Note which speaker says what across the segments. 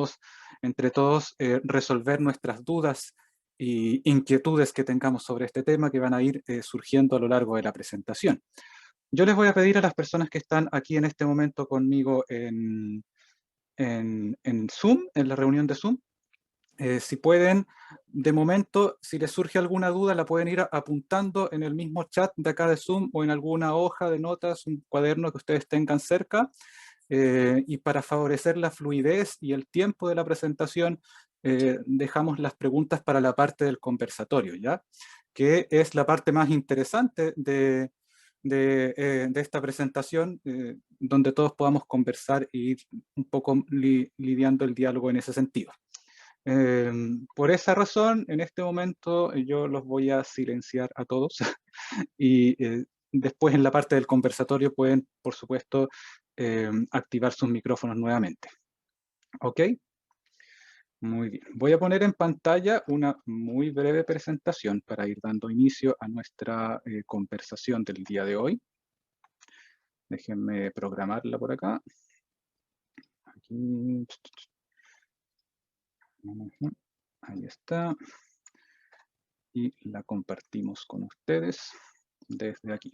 Speaker 1: podamos entre todos resolver nuestras dudas y inquietudes que tengamos sobre este tema que van a ir surgiendo a lo largo de la presentación. Yo les voy a pedir a las personas que están aquí en este momento conmigo en Zoom, en la reunión de Zoom, si pueden, de momento, si les surge alguna duda, la pueden ir apuntando en el mismo chat de acá de Zoom o en alguna hoja de notas, un cuaderno que ustedes tengan cerca. Y para favorecer la fluidez y el tiempo de la presentación, dejamos las preguntas para la parte del conversatorio, ¿ya? Que es la parte más interesante de esta presentación, donde todos podamos conversar y ir un poco lidiando el diálogo en ese sentido. Por esa razón, en este momento yo los voy a silenciar a todos y después en la parte del conversatorio pueden, por supuesto, activar sus micrófonos nuevamente. ¿Ok? Muy bien. Voy a poner en pantalla una muy breve presentación para ir dando inicio a nuestra conversación del día de hoy. Déjenme programarla por acá. Aquí. Ahí está. Y la compartimos con ustedes desde aquí.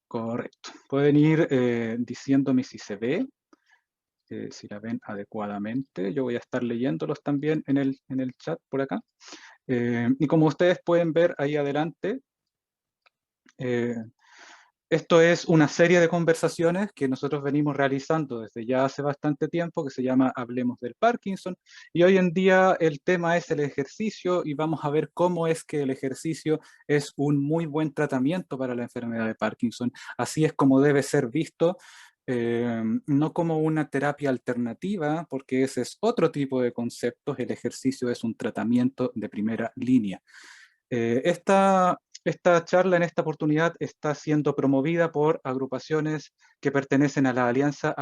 Speaker 1: Correcto. Pueden ir diciéndome si se ve, si la ven adecuadamente. Yo voy a estar leyéndolos también en el chat por acá. Y como ustedes pueden ver ahí adelante, esto es una serie de conversaciones que nosotros venimos realizando desde ya hace bastante tiempo, que se llama Hablemos del Parkinson, y hoy en día el tema es el ejercicio y vamos a ver cómo es que el ejercicio es un muy buen tratamiento para la enfermedad de Parkinson. Así es como debe ser visto, no como una terapia alternativa, porque ese es otro tipo de conceptos, el ejercicio es un tratamiento de primera línea. Esta charla en esta oportunidad está siendo promovida por agrupaciones que pertenecen a la Alianza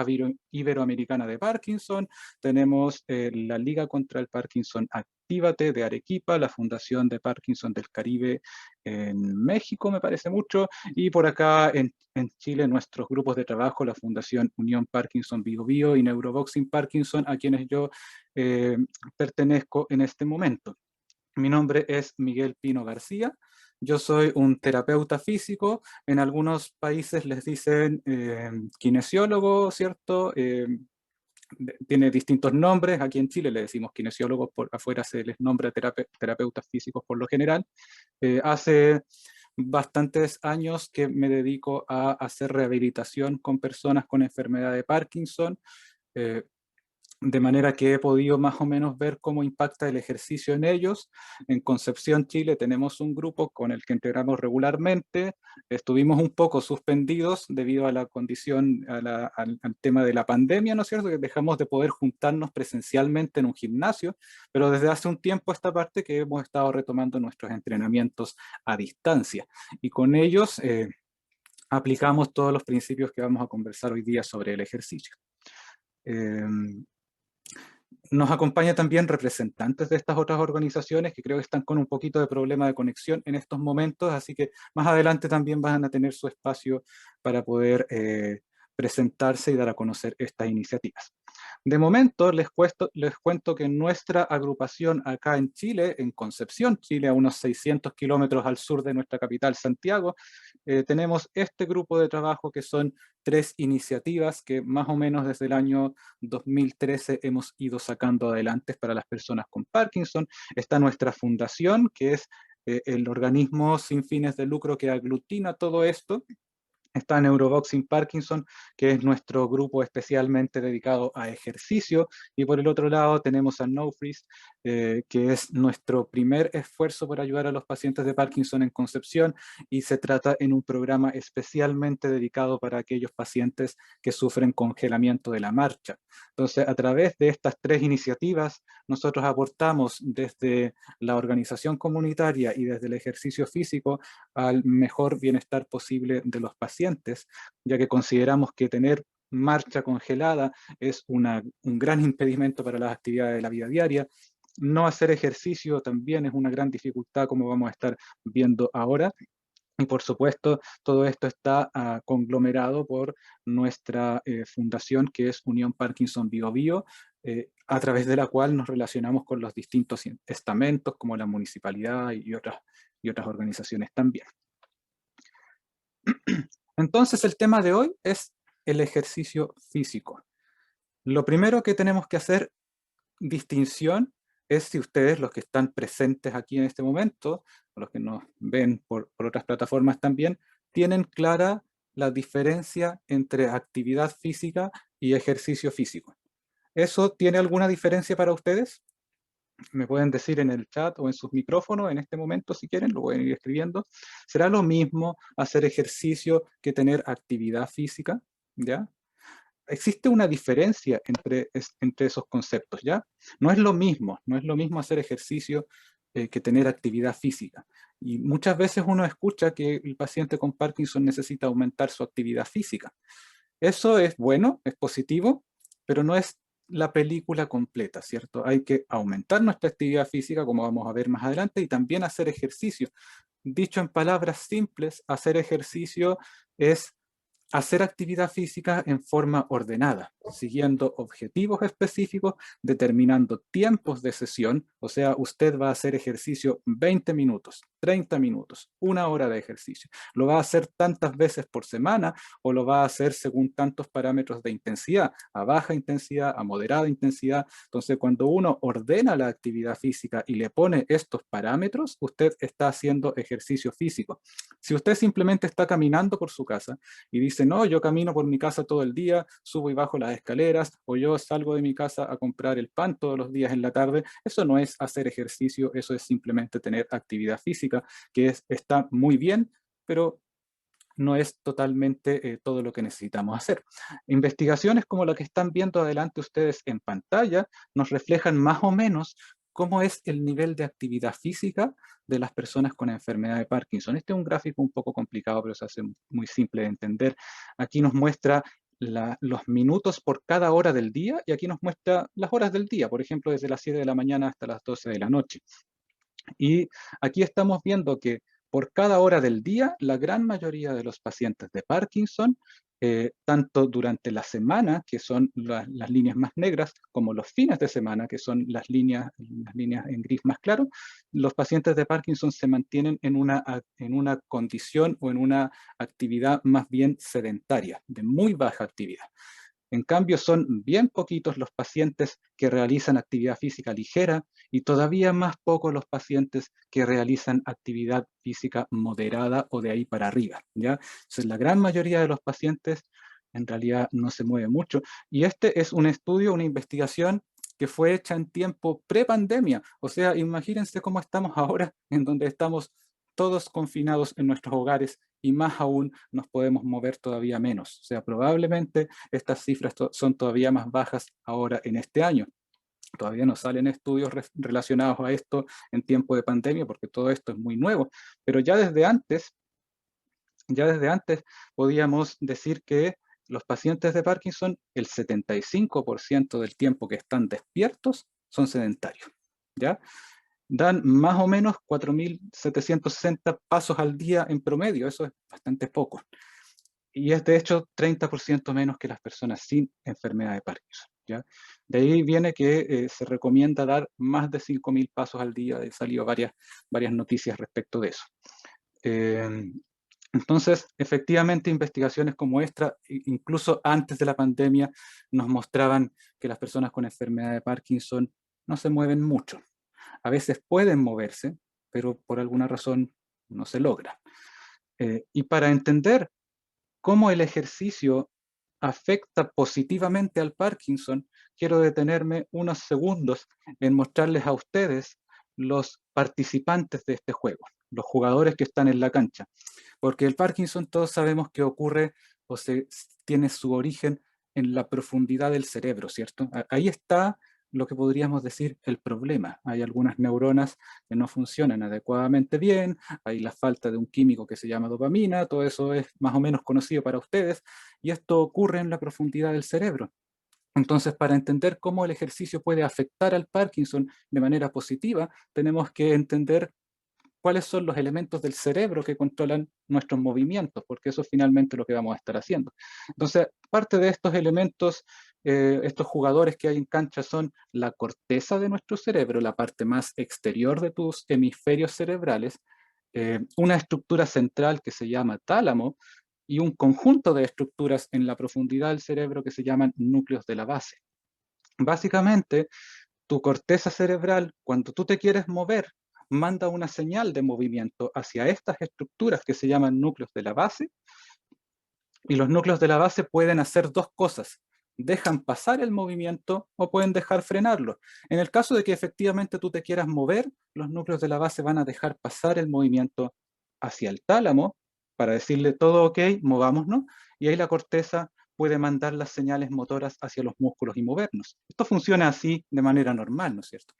Speaker 1: Iberoamericana de Parkinson. Tenemos la Liga contra el Parkinson Actívate de Arequipa, la Fundación de Parkinson del Caribe en México, me parece mucho, y por acá en Chile nuestros grupos de trabajo, la Fundación Unión Parkinson Bio Bio y Neuroboxing Parkinson, a quienes yo pertenezco en este momento. Mi nombre es Miguel Pino García. Yo soy un terapeuta físico. En algunos países les dicen kinesiólogo, ¿cierto? Tiene distintos nombres. Aquí en Chile le decimos kinesiólogos, por afuera se les nombra terapeutas físicos por lo general. Hace bastantes años que me dedico a hacer rehabilitación con personas con enfermedad de Parkinson. Eh, de manera que he podido más o menos ver cómo impacta el ejercicio en ellos. En Concepción, Chile, tenemos un grupo con el que integramos regularmente. Estuvimos un poco suspendidos debido a la condición, al tema de la pandemia, ¿no es cierto? Que dejamos de poder juntarnos presencialmente en un gimnasio, pero desde hace un tiempo esta parte que hemos estado retomando nuestros entrenamientos a distancia. Y con ellos aplicamos todos los principios que vamos a conversar hoy día sobre el ejercicio. Nos acompaña también representantes de estas otras organizaciones que creo que están con un poquito de problema de conexión en estos momentos, así que más adelante también van a tener su espacio para poder presentarse y dar a conocer estas iniciativas. De momento les cuento que nuestra agrupación acá en Chile, en Concepción, Chile, a unos 600 kilómetros al sur de nuestra capital, Santiago, tenemos este grupo de trabajo que son 3 iniciativas que más o menos desde el año 2013 hemos ido sacando adelante para las personas con Parkinson. Está nuestra fundación, que es el organismo sin fines de lucro que aglutina todo esto. Está Neuroboxing Parkinson, que es nuestro grupo especialmente dedicado a ejercicio. Y por el otro lado tenemos a No Freeze, que es nuestro primer esfuerzo por ayudar a los pacientes de Parkinson en Concepción. Y se trata en un programa especialmente dedicado para aquellos pacientes que sufren congelamiento de la marcha. Entonces, a través de estas 3 iniciativas, nosotros aportamos desde la organización comunitaria y desde el ejercicio físico al mejor bienestar posible de los pacientes, ya que consideramos que tener marcha congelada es un gran impedimento para las actividades de la vida diaria. No hacer ejercicio también es una gran dificultad, como vamos a estar viendo ahora. Y por supuesto, todo esto está conglomerado por nuestra fundación, que es Unión Parkinson Bio Bio, a través de la cual nos relacionamos con los distintos estamentos, como la municipalidad y otras organizaciones también. Entonces, el tema de hoy es el ejercicio físico. Lo primero que tenemos que hacer distinción es si ustedes, los que están presentes aquí en este momento, o los que nos ven por otras plataformas también, tienen clara la diferencia entre actividad física y ejercicio físico. ¿Eso tiene alguna diferencia para ustedes? Me pueden decir en el chat o en sus micrófonos en este momento si quieren, lo pueden ir escribiendo. ¿Será lo mismo hacer ejercicio que tener actividad física? ¿Ya? Existe una diferencia entre esos conceptos, ¿ya? No es lo mismo, no es lo mismo hacer ejercicio que tener actividad física. Y muchas veces uno escucha que el paciente con Parkinson necesita aumentar su actividad física. Eso es bueno, es positivo, pero no es la película completa, ¿cierto? Hay que aumentar nuestra actividad física, como vamos a ver más adelante, y también hacer ejercicio. Dicho en palabras simples, hacer ejercicio es hacer actividad física en forma ordenada, siguiendo objetivos específicos, determinando tiempos de sesión, o sea, usted va a hacer ejercicio 20 minutos, 30 minutos, 1 hora de ejercicio. Lo va a hacer tantas veces por semana o lo va a hacer según tantos parámetros de intensidad, a baja intensidad, a moderada intensidad. Entonces, cuando uno ordena la actividad física y le pone estos parámetros, usted está haciendo ejercicio físico. Si usted simplemente está caminando por su casa y dice, no, yo camino por mi casa todo el día, subo y bajo las escaleras, o yo salgo de mi casa a comprar el pan todos los días en la tarde, eso no es hacer ejercicio, eso es simplemente tener actividad física, que está muy bien, pero no es totalmente todo lo que necesitamos hacer. Investigaciones como la que están viendo adelante ustedes en pantalla nos reflejan más o menos cómo es el nivel de actividad física de las personas con enfermedad de Parkinson. Este es un gráfico un poco complicado, pero se hace muy simple de entender. Aquí nos muestra los minutos por cada hora del día y aquí nos muestra las horas del día, por ejemplo, desde las 7 de la mañana hasta las 12 de la noche. Y aquí estamos viendo que por cada hora del día, la gran mayoría de los pacientes de Parkinson, tanto durante la semana, que son las líneas más negras, como los fines de semana, que son las líneas en gris más claro, los pacientes de Parkinson se mantienen en una condición o en una actividad más bien sedentaria, de muy baja actividad. En cambio, son bien poquitos los pacientes que realizan actividad física ligera y todavía más pocos los pacientes que realizan actividad física moderada o de ahí para arriba, ¿ya? Entonces, la gran mayoría de los pacientes en realidad no se mueve mucho. Y este es un estudio, una investigación que fue hecha en tiempo pre-pandemia. O sea, imagínense cómo estamos ahora, en donde estamos todos confinados en nuestros hogares y más aún nos podemos mover todavía menos. O sea, probablemente estas cifras son todavía más bajas ahora en este año. Todavía no salen estudios relacionados a esto en tiempo de pandemia porque todo esto es muy nuevo, pero ya desde antes podíamos decir que los pacientes de Parkinson, el 75% del tiempo que están despiertos son sedentarios, ¿ya? Dan más o menos 4.760 pasos al día en promedio, eso es bastante poco. Y es de hecho 30% menos que las personas sin enfermedad de Parkinson, ¿ya? De ahí viene que se recomienda dar más de 5.000 pasos al día, han salido varias noticias respecto de eso. Entonces, efectivamente, investigaciones como esta, incluso antes de la pandemia, nos mostraban que las personas con enfermedad de Parkinson no se mueven mucho. A veces pueden moverse, pero por alguna razón no se logra. Y para entender cómo el ejercicio afecta positivamente al Parkinson, quiero detenerme unos segundos en mostrarles a ustedes los participantes de este juego, los jugadores que están en la cancha. Porque el Parkinson todos sabemos que ocurre o tiene su origen en la profundidad del cerebro, ¿cierto? Ahí está lo que podríamos decir el problema. Hay algunas neuronas que no funcionan adecuadamente bien, hay la falta de un químico que se llama dopamina, todo eso es más o menos conocido para ustedes, y esto ocurre en la profundidad del cerebro. Entonces, para entender cómo el ejercicio puede afectar al Parkinson de manera positiva, tenemos que entender cuáles son los elementos del cerebro que controlan nuestros movimientos, porque eso es finalmente lo que vamos a estar haciendo. Entonces, parte de estos elementos, estos jugadores que hay en cancha son la corteza de nuestro cerebro, la parte más exterior de tus hemisferios cerebrales, una estructura central que se llama tálamo y un conjunto de estructuras en la profundidad del cerebro que se llaman núcleos de la base. Básicamente, tu corteza cerebral, cuando tú te quieres mover, manda una señal de movimiento hacia estas estructuras que se llaman núcleos de la base, y los núcleos de la base pueden hacer dos cosas: dejan pasar el movimiento o pueden dejar frenarlo. En el caso de que efectivamente tú te quieras mover, los núcleos de la base van a dejar pasar el movimiento hacia el tálamo para decirle todo ok, movámonos, y ahí la corteza puede mandar las señales motoras hacia los músculos y movernos. Esto funciona así de manera normal, ¿no es cierto?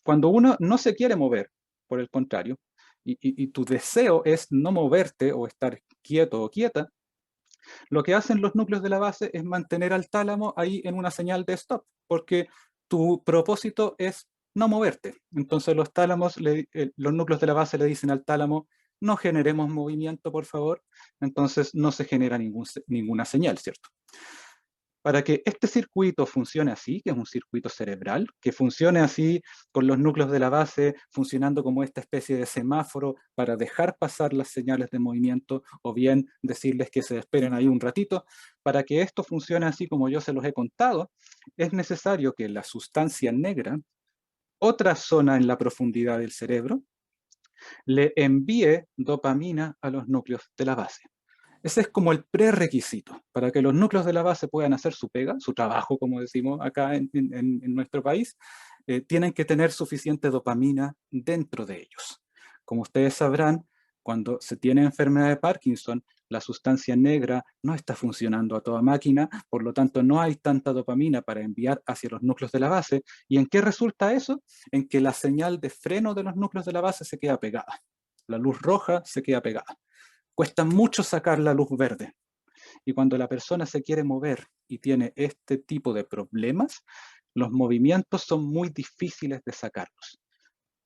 Speaker 1: Cuando uno no se quiere mover, por el contrario, y tu deseo es no moverte o estar quieto o quieta, lo que hacen los núcleos de la base es mantener al tálamo ahí en una señal de stop, porque tu propósito es no moverte. Entonces los núcleos de la base le dicen al tálamo: no generemos movimiento, por favor. Entonces no se genera ninguna señal, ¿cierto? Para que este circuito funcione así, que es un circuito cerebral, que funcione así con los núcleos de la base funcionando como esta especie de semáforo para dejar pasar las señales de movimiento o bien decirles que se esperen ahí un ratito, para que esto funcione así como yo se los he contado, es necesario que la sustancia negra, otra zona en la profundidad del cerebro, le envíe dopamina a los núcleos de la base. Ese es como el prerequisito para que los núcleos de la base puedan hacer su pega, su trabajo, como decimos acá en nuestro país. Tienen que tener suficiente dopamina dentro de ellos. Como ustedes sabrán, cuando se tiene enfermedad de Parkinson, la sustancia negra no está funcionando a toda máquina, por lo tanto no hay tanta dopamina para enviar hacia los núcleos de la base. ¿Y en qué resulta eso? En que la señal de freno de los núcleos de la base se queda pegada. La luz roja se queda pegada. Cuesta mucho sacar la luz verde. Y cuando la persona se quiere mover y tiene este tipo de problemas, los movimientos son muy difíciles de sacarlos.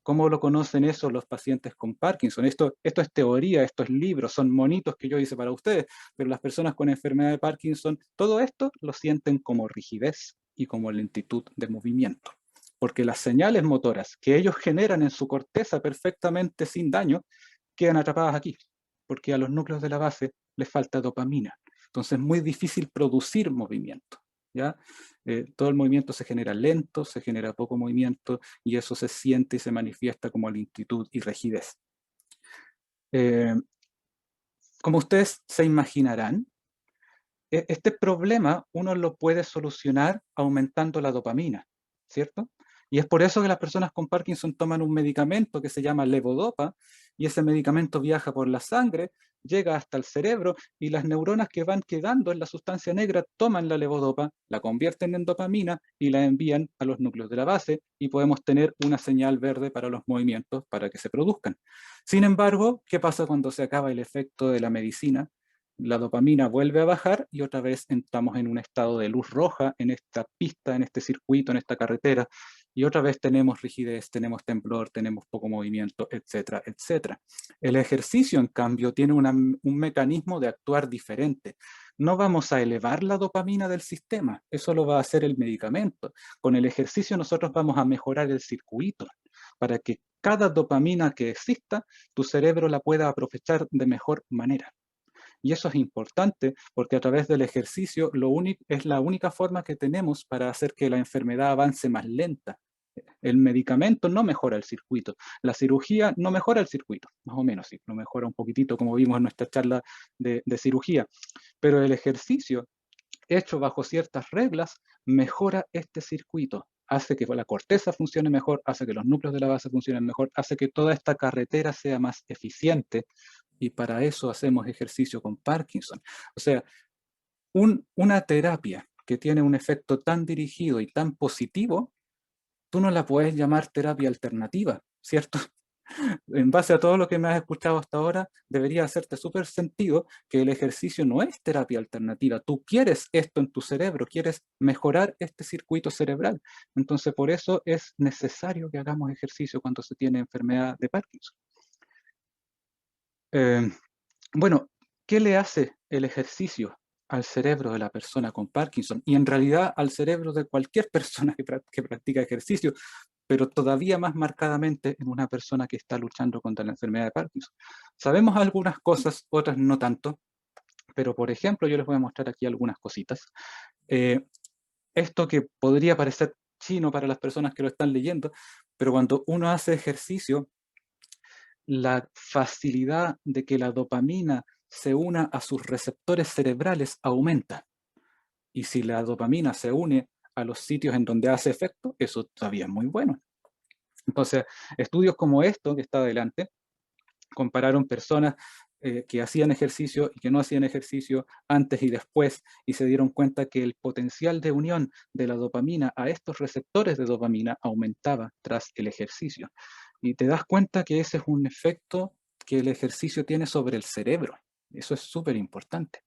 Speaker 1: ¿Cómo lo conocen eso los pacientes con Parkinson? Esto es teoría, esto es libro, son monitos que yo hice para ustedes, pero las personas con enfermedad de Parkinson, todo esto lo sienten como rigidez y como lentitud de movimiento, porque las señales motoras que ellos generan en su corteza perfectamente sin daño quedan atrapadas aquí, porque a los núcleos de la base les falta dopamina. Entonces es muy difícil producir movimiento, ¿ya? Todo el movimiento se genera lento, se genera poco movimiento, y eso se siente y se manifiesta como lentitud y rigidez. Como ustedes se imaginarán, este problema uno lo puede solucionar aumentando la dopamina, ¿cierto? Y es por eso que las personas con Parkinson toman un medicamento que se llama levodopa, y ese medicamento viaja por la sangre, llega hasta el cerebro, y las neuronas que van quedando en la sustancia negra toman la levodopa, la convierten en dopamina y la envían a los núcleos de la base, y podemos tener una señal verde para los movimientos para que se produzcan. Sin embargo, ¿qué pasa cuando se acaba el efecto de la medicina? La dopamina vuelve a bajar y otra vez entramos en un estado de luz roja en esta pista, en este circuito, en esta carretera, y otra vez tenemos rigidez, tenemos temblor, tenemos poco movimiento, etcétera, etcétera. El ejercicio, en cambio, tiene un mecanismo de actuar diferente. No vamos a elevar la dopamina del sistema, eso lo va a hacer el medicamento. Con el ejercicio nosotros vamos a mejorar el circuito para que cada dopamina que exista, tu cerebro la pueda aprovechar de mejor manera. Y eso es importante porque a través del ejercicio es la única forma que tenemos para hacer que la enfermedad avance más lenta. El medicamento no mejora el circuito, la cirugía no mejora el circuito, más o menos, sí, lo mejora un poquitito como vimos en nuestra charla de cirugía, pero el ejercicio hecho bajo ciertas reglas mejora este circuito, hace que la corteza funcione mejor, hace que los núcleos de la base funcionen mejor, hace que toda esta carretera sea más eficiente, y para eso hacemos ejercicio con Parkinson. O sea, una terapia que tiene un efecto tan dirigido y tan positivo, tú no la puedes llamar terapia alternativa, ¿cierto? En base a todo lo que me has escuchado hasta ahora, debería hacerte súper sentido que el ejercicio no es terapia alternativa. Tú quieres esto en tu cerebro, quieres mejorar este circuito cerebral. Entonces, por eso es necesario que hagamos ejercicio cuando se tiene enfermedad de Parkinson. Eh, bueno, ¿qué le hace el ejercicio al cerebro de la persona con Parkinson? Y en realidad al cerebro de cualquier persona que practica ejercicio, pero todavía más marcadamente en una persona que está luchando contra la enfermedad de Parkinson. Sabemos algunas cosas, otras no tanto, pero por ejemplo, yo les voy a mostrar aquí algunas cositas. Eh, Esto que podría parecer chino para las personas que lo están leyendo, pero cuando uno hace ejercicio, la facilidad de que la dopamina se una a sus receptores cerebrales aumenta. Y si la dopamina se une a los sitios en donde hace efecto, eso todavía es muy bueno. Entonces, estudios como esto que está adelante compararon personas que hacían ejercicio y que no hacían ejercicio antes y después, y se dieron cuenta que el potencial de unión de la dopamina a estos receptores de dopamina aumentaba tras el ejercicio. Y te das cuenta que ese es un efecto que el ejercicio tiene sobre el cerebro. Eso es súper importante.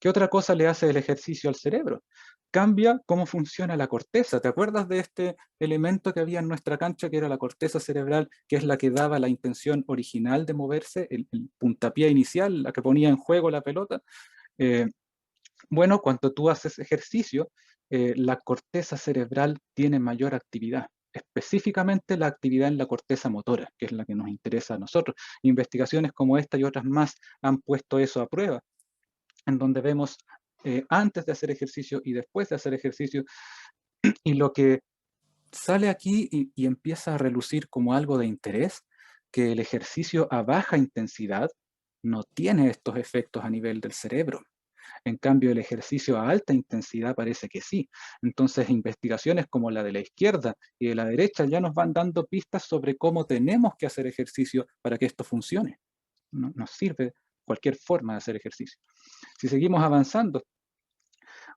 Speaker 1: ¿Qué otra cosa le hace el ejercicio al cerebro? Cambia cómo funciona la corteza. ¿Te acuerdas de este elemento que había en nuestra cancha, que era la corteza cerebral, que es la que daba la intención original de moverse, el puntapié inicial, la que ponía en juego la pelota? Eh, bueno, cuando tú haces ejercicio, la corteza cerebral tiene mayor actividad, específicamente la actividad en la corteza motora, que es la que nos interesa a nosotros. Investigaciones como esta y otras más han puesto eso a prueba, en donde vemos antes de hacer ejercicio y después de hacer ejercicio, y lo que sale aquí y empieza a relucir como algo de interés, que el ejercicio a baja intensidad no tiene estos efectos a nivel del cerebro. En cambio, el ejercicio a alta intensidad parece que sí. Entonces, investigaciones como la de la izquierda y de la derecha ya nos van dando pistas sobre cómo tenemos que hacer ejercicio para que esto funcione. No, nos sirve cualquier forma de hacer ejercicio. Si seguimos avanzando,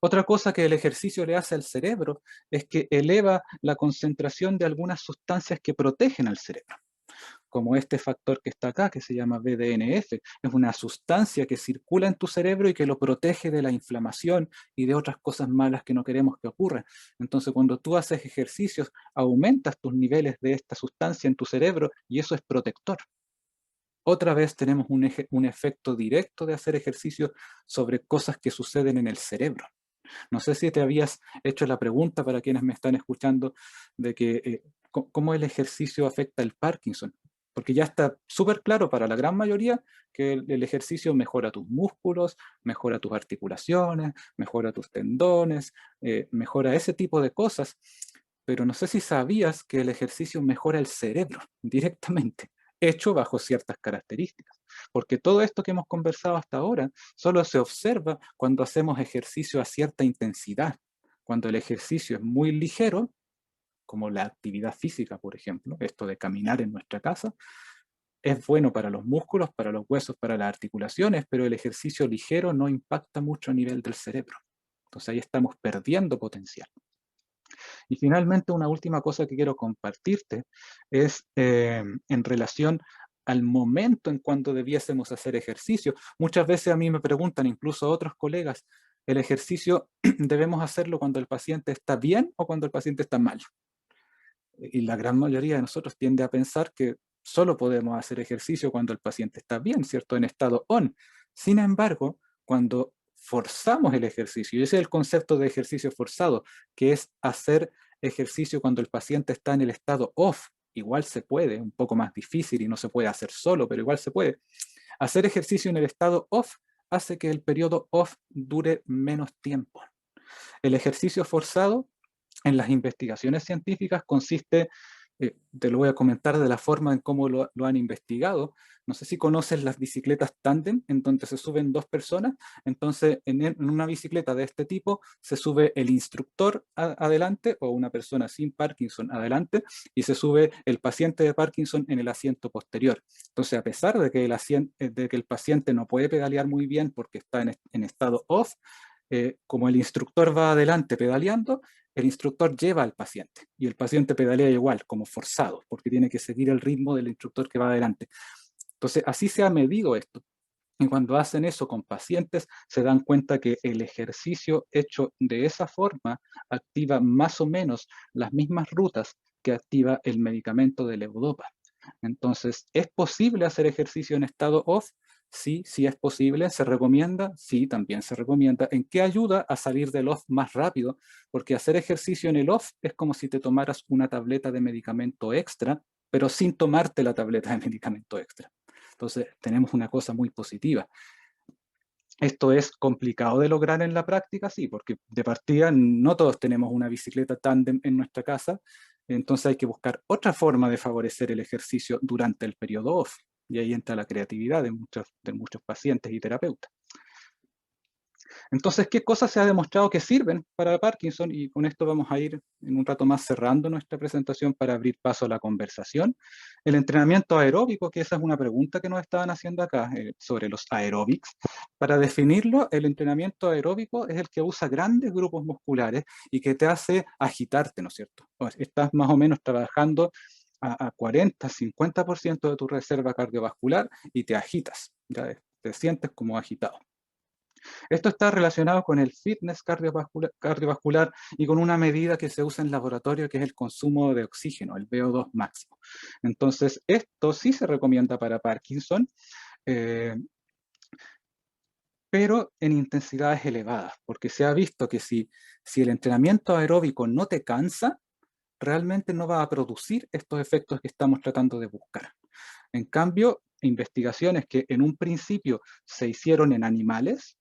Speaker 1: otra cosa que el ejercicio le hace al cerebro es que eleva la concentración de algunas sustancias que protegen al cerebro, como este factor que está acá, que se llama BDNF. Es una sustancia que circula en tu cerebro y que lo protege de la inflamación y de otras cosas malas que no queremos que ocurran. Entonces, cuando tú haces ejercicios, aumentas tus niveles de esta sustancia en tu cerebro y eso es protector. Otra vez tenemos un efecto directo de hacer ejercicio sobre cosas que suceden en el cerebro. No sé si te habías hecho la pregunta, para quienes me están escuchando, de que cómo el ejercicio afecta el Parkinson. Porque ya está súper claro para la gran mayoría que el ejercicio mejora tus músculos, mejora tus articulaciones, mejora tus tendones, mejora ese tipo de cosas. Pero no sé si sabías que el ejercicio mejora el cerebro directamente, hecho bajo ciertas características. Porque todo esto que hemos conversado hasta ahora solo se observa cuando hacemos ejercicio a cierta intensidad. Cuando el ejercicio es muy ligero, como la actividad física, por ejemplo, esto de caminar en nuestra casa, es bueno para los músculos, para los huesos, para las articulaciones, pero el ejercicio ligero no impacta mucho a nivel del cerebro. Entonces ahí estamos perdiendo potencial. Y finalmente, una última cosa que quiero compartirte es en relación al momento en cuando debiésemos hacer ejercicio. Muchas veces a mí me preguntan, incluso a otros colegas, ¿el ejercicio debemos hacerlo cuando el paciente está bien o cuando el paciente está mal? Y la gran mayoría de nosotros tiende a pensar que solo podemos hacer ejercicio cuando el paciente está bien, ¿cierto? En estado on. Sin embargo, cuando forzamos el ejercicio, y ese es el concepto de ejercicio forzado, que es hacer ejercicio cuando el paciente está en el estado off, igual se puede, un poco más difícil y no se puede hacer solo, pero igual se puede. Hacer ejercicio en el estado off hace que el periodo off dure menos tiempo. El ejercicio forzado en las investigaciones científicas consiste, te lo voy a comentar de la forma en cómo lo han investigado. No sé si conoces las bicicletas tándem, en donde se suben dos personas. Entonces, en una bicicleta de este tipo se sube el instructor adelante o una persona sin Parkinson adelante y se sube el paciente de Parkinson en el asiento posterior. Entonces, a pesar de que el paciente no puede pedalear muy bien porque está en estado off, como el instructor va adelante pedaleando, el instructor lleva al paciente y el paciente pedalea igual, como forzado, porque tiene que seguir el ritmo del instructor que va adelante. Entonces, así se ha medido esto. Y cuando hacen eso con pacientes, se dan cuenta que el ejercicio hecho de esa forma activa más o menos las mismas rutas que activa el medicamento de levodopa. Entonces, ¿es posible hacer ejercicio en estado off? Sí, sí es posible. ¿Se recomienda? Sí, también se recomienda. ¿En qué ayuda a salir del off más rápido? Porque hacer ejercicio en el off es como si te tomaras una tableta de medicamento extra, pero sin tomarte la tableta de medicamento extra. Entonces, tenemos una cosa muy positiva. Esto es complicado de lograr en la práctica, sí, porque de partida no todos tenemos una bicicleta tándem en nuestra casa, entonces hay que buscar otra forma de favorecer el ejercicio durante el periodo off, y ahí entra la creatividad de muchos pacientes y terapeutas. Entonces, ¿qué cosas se ha demostrado que sirven para Parkinson? Y con esto vamos a ir en un rato más cerrando nuestra presentación para abrir paso a la conversación. El entrenamiento aeróbico, que esa es una pregunta que nos estaban haciendo acá sobre los aeróbics. Para definirlo, el entrenamiento aeróbico es el que usa grandes grupos musculares y que te hace agitarte, ¿no es cierto? Estás más o menos trabajando a 40, 50% de tu reserva cardiovascular y te agitas, ya te sientes como agitado. Esto está relacionado con el fitness cardiovascular y con una medida que se usa en laboratorio, que es el consumo de oxígeno, el VO2 máximo. Entonces, esto sí se recomienda para Parkinson, eh, pero en intensidades elevadas, porque se ha visto que si el entrenamiento aeróbico no te cansa, realmente no va a producir estos efectos que estamos tratando de buscar. En cambio, investigaciones que en un principio se hicieron en animales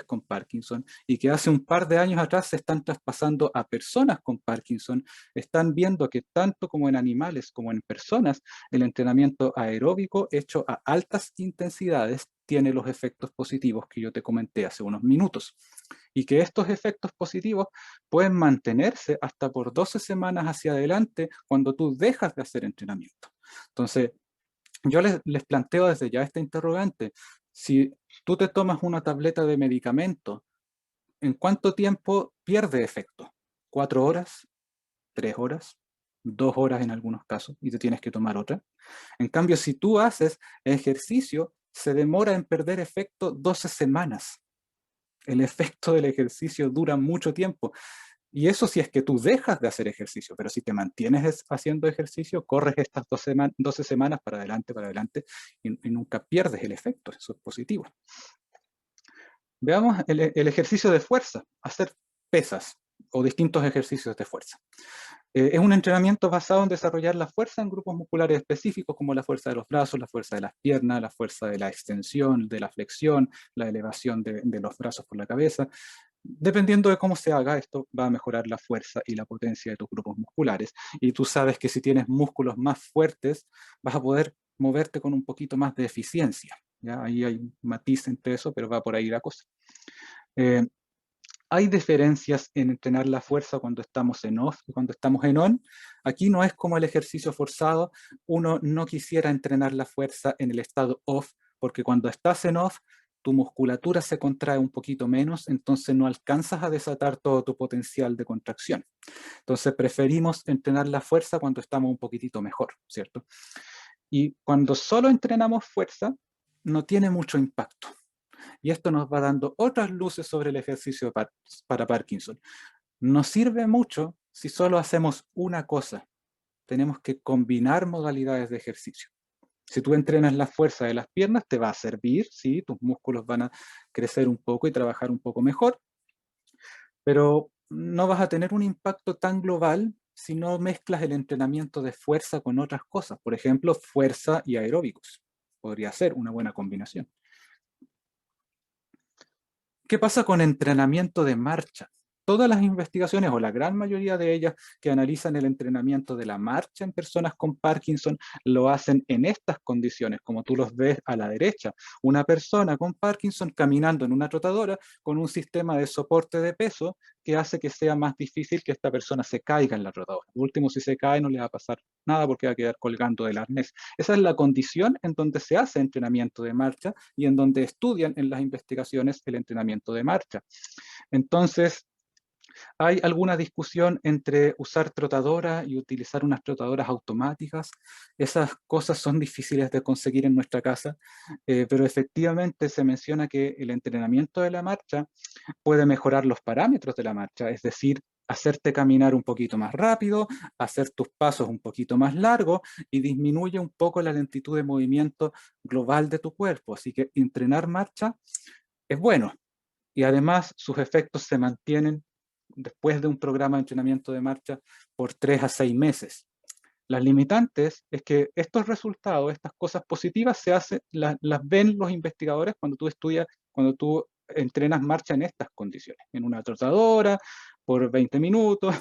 Speaker 1: con Parkinson y que hace un par de años atrás se están traspasando a personas con Parkinson, están viendo que tanto como en animales como en personas, el entrenamiento aeróbico hecho a altas intensidades tiene los efectos positivos que yo te comenté hace unos minutos. Y que estos efectos positivos pueden mantenerse hasta por 12 semanas hacia adelante cuando tú dejas de hacer entrenamiento. Entonces, yo les planteo desde ya esta interrogante. Si tú te tomas una tableta de medicamento, ¿en cuánto tiempo pierde efecto? ¿4 horas? ¿3 horas? ¿2 horas en algunos casos? Y te tienes que tomar otra. En cambio, si tú haces ejercicio, se demora en perder efecto 12 semanas. El efecto del ejercicio dura mucho tiempo. Y eso si es que tú dejas de hacer ejercicio, pero si te mantienes haciendo ejercicio, corres estas 12 semanas para adelante, y nunca pierdes el efecto, eso es positivo. Veamos el ejercicio de fuerza, hacer pesas o distintos ejercicios de fuerza. Es un entrenamiento basado en desarrollar la fuerza en grupos musculares específicos como la fuerza de los brazos, la fuerza de las piernas, la fuerza de la extensión, de la flexión, la elevación de los brazos por la cabeza. Dependiendo de cómo se haga, esto va a mejorar la fuerza y la potencia de tus grupos musculares. Y tú sabes que si tienes músculos más fuertes, vas a poder moverte con un poquito más de eficiencia. ¿Ya? Ahí hay un matiz entre eso, pero va por ahí la cosa. Hay diferencias en entrenar la fuerza cuando estamos en off y cuando estamos en on. Aquí no es como el ejercicio forzado. Uno no quisiera entrenar la fuerza en el estado off, porque cuando estás en off, tu musculatura se contrae un poquito menos, entonces no alcanzas a desatar todo tu potencial de contracción. Entonces preferimos entrenar la fuerza cuando estamos un poquitito mejor, ¿cierto? Y cuando solo entrenamos fuerza, no tiene mucho impacto. Y esto nos va dando otras luces sobre el ejercicio para Parkinson. No sirve mucho si solo hacemos una cosa. Tenemos que combinar modalidades de ejercicio. Si tú entrenas la fuerza de las piernas, te va a servir, sí, tus músculos van a crecer un poco y trabajar un poco mejor, pero no vas a tener un impacto tan global si no mezclas el entrenamiento de fuerza con otras cosas. Por ejemplo, fuerza y aeróbicos. Podría ser una buena combinación. ¿Qué pasa con entrenamiento de marcha? Todas las investigaciones, o la gran mayoría de ellas, que analizan el entrenamiento de la marcha en personas con Parkinson, lo hacen en estas condiciones, como tú los ves a la derecha. Una persona con Parkinson caminando en una trotadora con un sistema de soporte de peso que hace que sea más difícil que esta persona se caiga en la trotadora. Por último, si se cae no le va a pasar nada porque va a quedar colgando del arnés. Esa es la condición en donde se hace entrenamiento de marcha y en donde estudian en las investigaciones el entrenamiento de marcha. Entonces, Hay alguna discusión entre usar trotadora y utilizar unas trotadoras automáticas. Esas cosas son difíciles de conseguir en nuestra casa, pero efectivamente se menciona que el entrenamiento de la marcha puede mejorar los parámetros de la marcha, es decir, hacerte caminar un poquito más rápido, hacer tus pasos un poquito más largos y disminuye un poco la lentitud de movimiento global de tu cuerpo. Así que entrenar marcha es bueno y además sus efectos se mantienen después de un programa de entrenamiento de marcha por 3 a 6 meses. Las limitantes es que estos resultados, estas cosas positivas, las ven los investigadores cuando tú estudias, cuando tú entrenas marcha en estas condiciones, en una trotadora, por 20 minutos.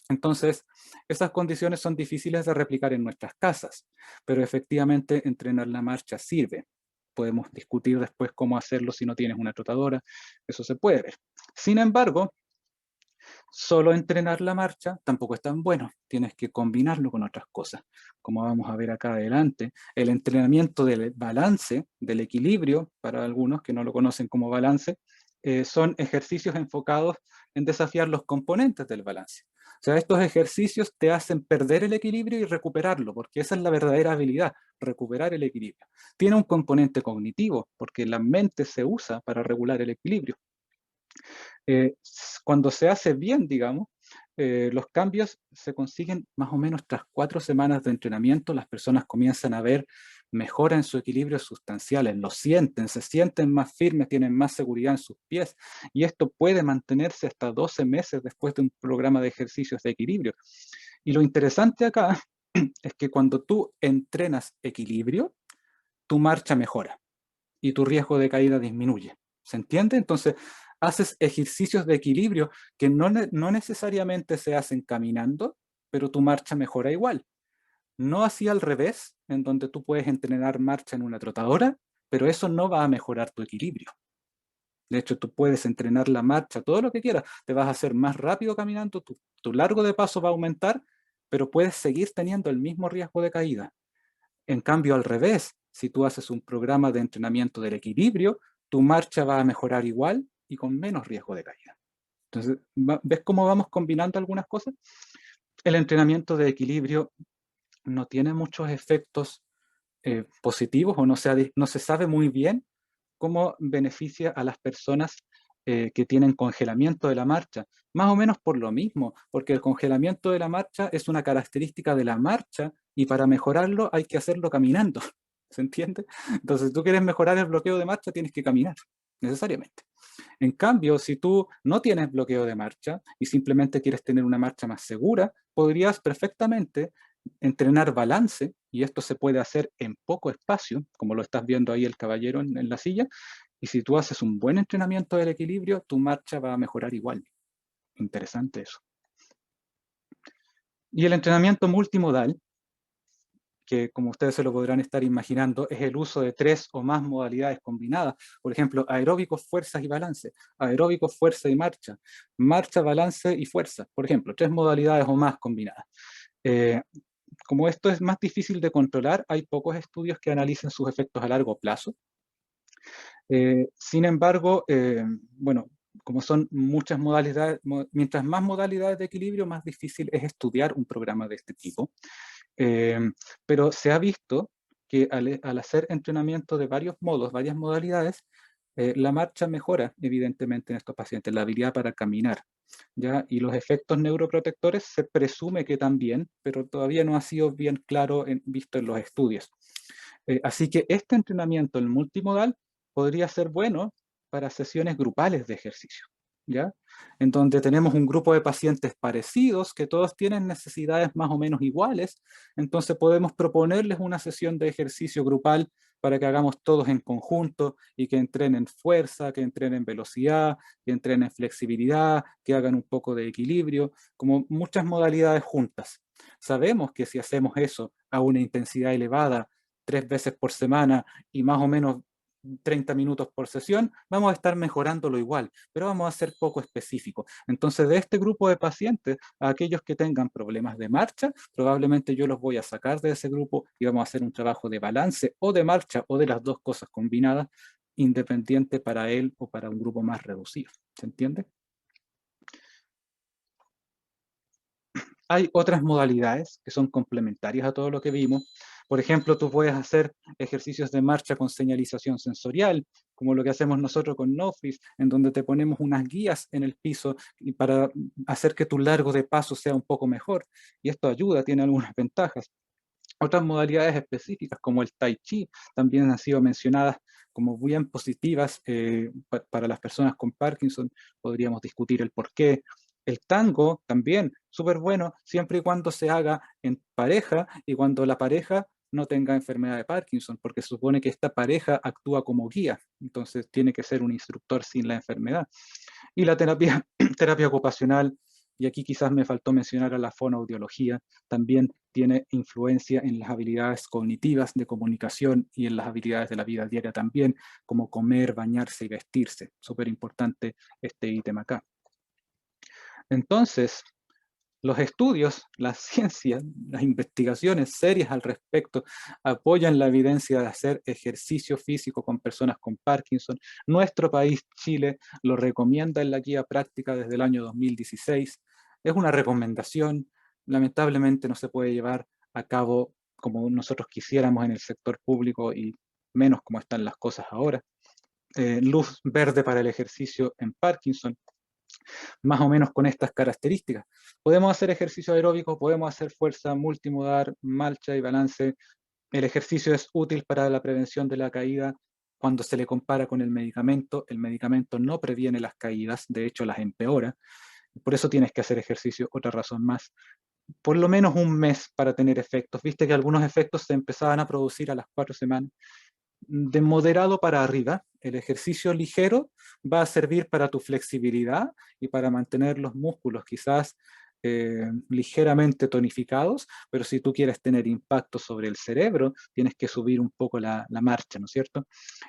Speaker 1: Entonces, esas condiciones son difíciles de replicar en nuestras casas, pero efectivamente entrenar la marcha sirve. Podemos discutir después cómo hacerlo si no tienes una trotadora, eso se puede ver. Sin embargo, solo entrenar la marcha tampoco es tan bueno, tienes que combinarlo con otras cosas. Como vamos a ver acá adelante, el entrenamiento del balance, del equilibrio, para algunos que no lo conocen como balance, son ejercicios enfocados en desafiar los componentes del balance. O sea, estos ejercicios te hacen perder el equilibrio y recuperarlo, porque esa es la verdadera habilidad, recuperar el equilibrio. Tiene un componente cognitivo, porque la mente se usa para regular el equilibrio. Cuando se hace bien, digamos, los cambios se consiguen más o menos tras 4 semanas de entrenamiento, las personas comienzan a ver mejora en su equilibrio sustanciales, lo sienten, se sienten más firmes, tienen más seguridad en sus pies, y esto puede mantenerse hasta 12 meses después de un programa de ejercicios de equilibrio. Y lo interesante acá es que cuando tú entrenas equilibrio, tu marcha mejora y tu riesgo de caída disminuye. ¿Se entiende? Entonces, haces ejercicios de equilibrio que no necesariamente se hacen caminando, pero tu marcha mejora igual. No así al revés, en donde tú puedes entrenar marcha en una trotadora, pero eso no va a mejorar tu equilibrio. De hecho, tú puedes entrenar la marcha, todo lo que quieras. Te vas a hacer más rápido caminando, tu largo de paso va a aumentar, pero puedes seguir teniendo el mismo riesgo de caída. En cambio, al revés, si tú haces un programa de entrenamiento del equilibrio, tu marcha va a mejorar igual y con menos riesgo de caída. Entonces, ¿ves cómo vamos combinando algunas cosas? El entrenamiento de equilibrio no tiene muchos efectos positivos o no se sabe muy bien cómo beneficia a las personas que tienen congelamiento de la marcha. Más o menos por lo mismo, porque el congelamiento de la marcha es una característica de la marcha y para mejorarlo hay que hacerlo caminando. ¿Se entiende? Entonces, si tú quieres mejorar el bloqueo de marcha, tienes que caminar, necesariamente. En cambio, si tú no tienes bloqueo de marcha y simplemente quieres tener una marcha más segura, podrías perfectamente entrenar balance, y esto se puede hacer en poco espacio, como lo estás viendo ahí el caballero en la silla, y si tú haces un buen entrenamiento del equilibrio, tu marcha va a mejorar igual. Interesante eso. Y el entrenamiento multimodal, que como ustedes se lo podrán estar imaginando, es el uso de 3 o más modalidades combinadas. Por ejemplo, aeróbicos, fuerzas y balance. Aeróbicos, fuerza y marcha. Marcha, balance y fuerza. Por ejemplo, 3 modalidades o más combinadas. Eh, como esto es más difícil de controlar, hay pocos estudios que analicen sus efectos a largo plazo. Sin embargo, bueno, como son muchas modalidades, mientras más modalidades de equilibrio, más difícil es estudiar un programa de este tipo. Pero se ha visto que al hacer entrenamiento de varios modos, varias modalidades, la marcha mejora evidentemente en estos pacientes, la habilidad para caminar, ¿ya? Y los efectos neuroprotectores se presume que también, pero todavía no ha sido bien claro visto en los estudios. Así que este entrenamiento en multimodal podría ser bueno para sesiones grupales de ejercicio, ¿ya? En donde tenemos un grupo de pacientes parecidos, que todos tienen necesidades más o menos iguales, entonces podemos proponerles una sesión de ejercicio grupal para que hagamos todos en conjunto y que entrenen fuerza, que entrenen velocidad, que entrenen flexibilidad, que hagan un poco de equilibrio, como muchas modalidades juntas. Sabemos que si hacemos eso a una intensidad elevada, 3 veces por semana y más o menos 30 minutos por sesión, vamos a estar mejorándolo igual, pero vamos a ser poco específicos. Entonces, de este grupo de pacientes, a aquellos que tengan problemas de marcha, probablemente yo los voy a sacar de ese grupo y vamos a hacer un trabajo de balance o de marcha o de las dos cosas combinadas, independiente para él o para un grupo más reducido. ¿Se entiende? Hay otras modalidades que son complementarias a todo lo que vimos. Por ejemplo, tú puedes hacer ejercicios de marcha con señalización sensorial, como lo que hacemos nosotros con Nofis, en donde te ponemos unas guías en el piso y para hacer que tu largo de paso sea un poco mejor. Y esto ayuda, tiene algunas ventajas. Otras modalidades específicas, como el Tai Chi, también han sido mencionadas como bien positivas para las personas con Parkinson. Podríamos discutir el por qué. El tango también, súper bueno, siempre y cuando se haga en pareja y cuando la pareja no tenga enfermedad de Parkinson, porque se supone que esta pareja actúa como guía, entonces tiene que ser un instructor sin la enfermedad. Y la terapia, terapia ocupacional, y aquí quizás me faltó mencionar a la fonoaudiología, también tiene influencia en las habilidades cognitivas de comunicación y en las habilidades de la vida diaria también, como comer, bañarse y vestirse. Súper importante este ítem acá. Entonces, los estudios, la ciencia, las investigaciones serias al respecto apoyan la evidencia de hacer ejercicio físico con personas con Parkinson. Nuestro país, Chile, lo recomienda en la guía práctica desde el año 2016. Es una recomendación, lamentablemente no se puede llevar a cabo como nosotros quisiéramos en el sector público y menos como están las cosas ahora. Luz verde para el ejercicio en Parkinson, más o menos con estas características. Podemos hacer ejercicio aeróbico, podemos hacer fuerza multimodal, marcha y balance. El ejercicio es útil para la prevención de la caída cuando se le compara con el medicamento. El medicamento no previene las caídas, de hecho las empeora. Por eso tienes que hacer ejercicio, otra razón más. Por lo menos un mes para tener efectos. Viste que algunos efectos se empezaban a producir a las 4 semanas. De moderado para arriba, el ejercicio ligero va a servir para tu flexibilidad y para mantener los músculos quizás ligeramente tonificados, pero si tú quieres tener impacto sobre el cerebro, tienes que subir un poco la marcha, ¿no es cierto?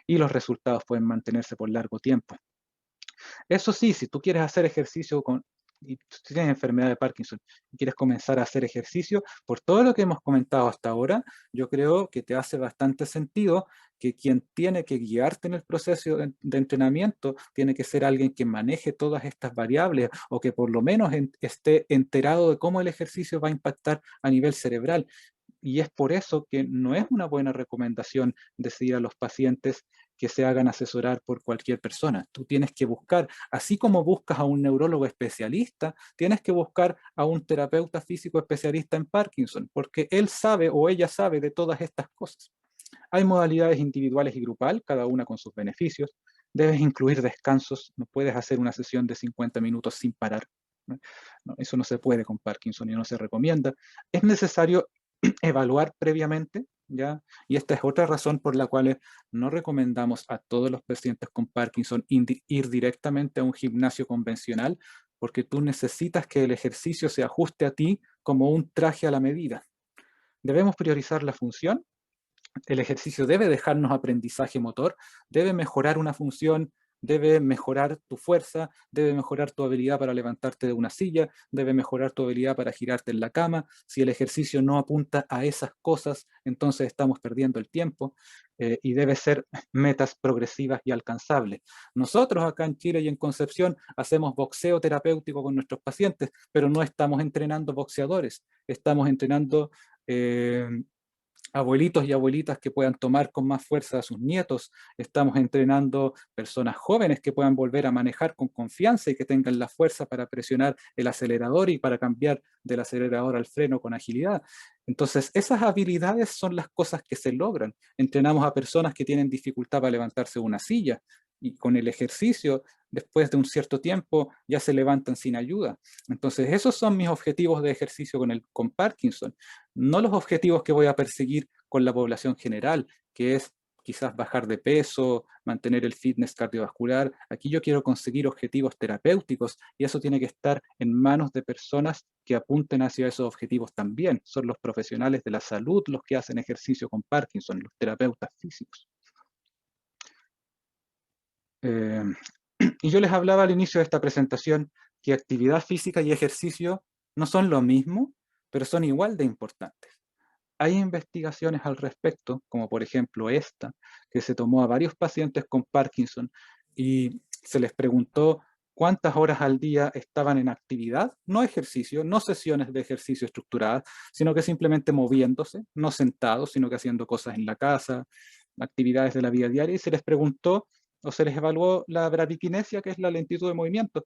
Speaker 1: Y los resultados pueden mantenerse por largo tiempo. Eso sí, si tú quieres hacer ejercicio y tú tienes enfermedad de Parkinson y quieres comenzar a hacer ejercicio, por todo lo que hemos comentado hasta ahora, yo creo que te hace bastante sentido que quien tiene que guiarte en el proceso de entrenamiento tiene que ser alguien que maneje todas estas variables o que por lo menos esté enterado de cómo el ejercicio va a impactar a nivel cerebral. Y es por eso que no es una buena recomendación decir a los pacientes que se hagan asesorar por cualquier persona. Tú tienes que buscar, así como buscas a un neurólogo especialista, tienes que buscar a un terapeuta físico especialista en Parkinson, porque él sabe o ella sabe de todas estas cosas. Hay modalidades individuales y grupal, cada una con sus beneficios. Debes incluir descansos, no puedes hacer una sesión de 50 minutos sin parar. ¿No? No, eso no se puede con Parkinson y no se recomienda. Es necesario evaluar previamente, ¿ya? Y esta es otra razón por la cual no recomendamos a todos los pacientes con Parkinson ir directamente a un gimnasio convencional, porque tú necesitas que el ejercicio se ajuste a ti como un traje a la medida. Debemos priorizar la función. El ejercicio debe dejarnos aprendizaje motor, debe mejorar una función, debe mejorar tu fuerza, debe mejorar tu habilidad para levantarte de una silla, debe mejorar tu habilidad para girarte en la cama. Si el ejercicio no apunta a esas cosas, entonces estamos perdiendo el tiempo y debe ser metas progresivas y alcanzables. Nosotros acá en Chile y en Concepción hacemos boxeo terapéutico con nuestros pacientes, pero no estamos entrenando boxeadores, estamos entrenando abuelitos y abuelitas que puedan tomar con más fuerza a sus nietos. Estamos entrenando personas jóvenes que puedan volver a manejar con confianza y que tengan la fuerza para presionar el acelerador y para cambiar del acelerador al freno con agilidad. Entonces, esas habilidades son las cosas que se logran. Entrenamos a personas que tienen dificultad para levantarse de una silla y con el ejercicio, después de un cierto tiempo, ya se levantan sin ayuda. Entonces, esos son mis objetivos de ejercicio con Parkinson, no los objetivos que voy a perseguir con la población general, que es quizás bajar de peso, mantener el fitness cardiovascular. Aquí yo quiero conseguir objetivos terapéuticos y eso tiene que estar en manos de personas que apunten hacia esos objetivos también. Son los profesionales de la salud los que hacen ejercicio con Parkinson, los terapeutas físicos. Eh, y yo les hablaba al inicio de esta presentación que actividad física y ejercicio no son lo mismo, pero son igual de importantes. Hay investigaciones al respecto, como por ejemplo esta, que se tomó a varios pacientes con Parkinson y se les preguntó cuántas horas al día estaban en actividad, no ejercicio, no sesiones de ejercicio estructuradas, sino que simplemente moviéndose, no sentados, sino que haciendo cosas en la casa, actividades de la vida diaria, y se les preguntó o se les evaluó la bradiquinesia, que es la lentitud de movimiento,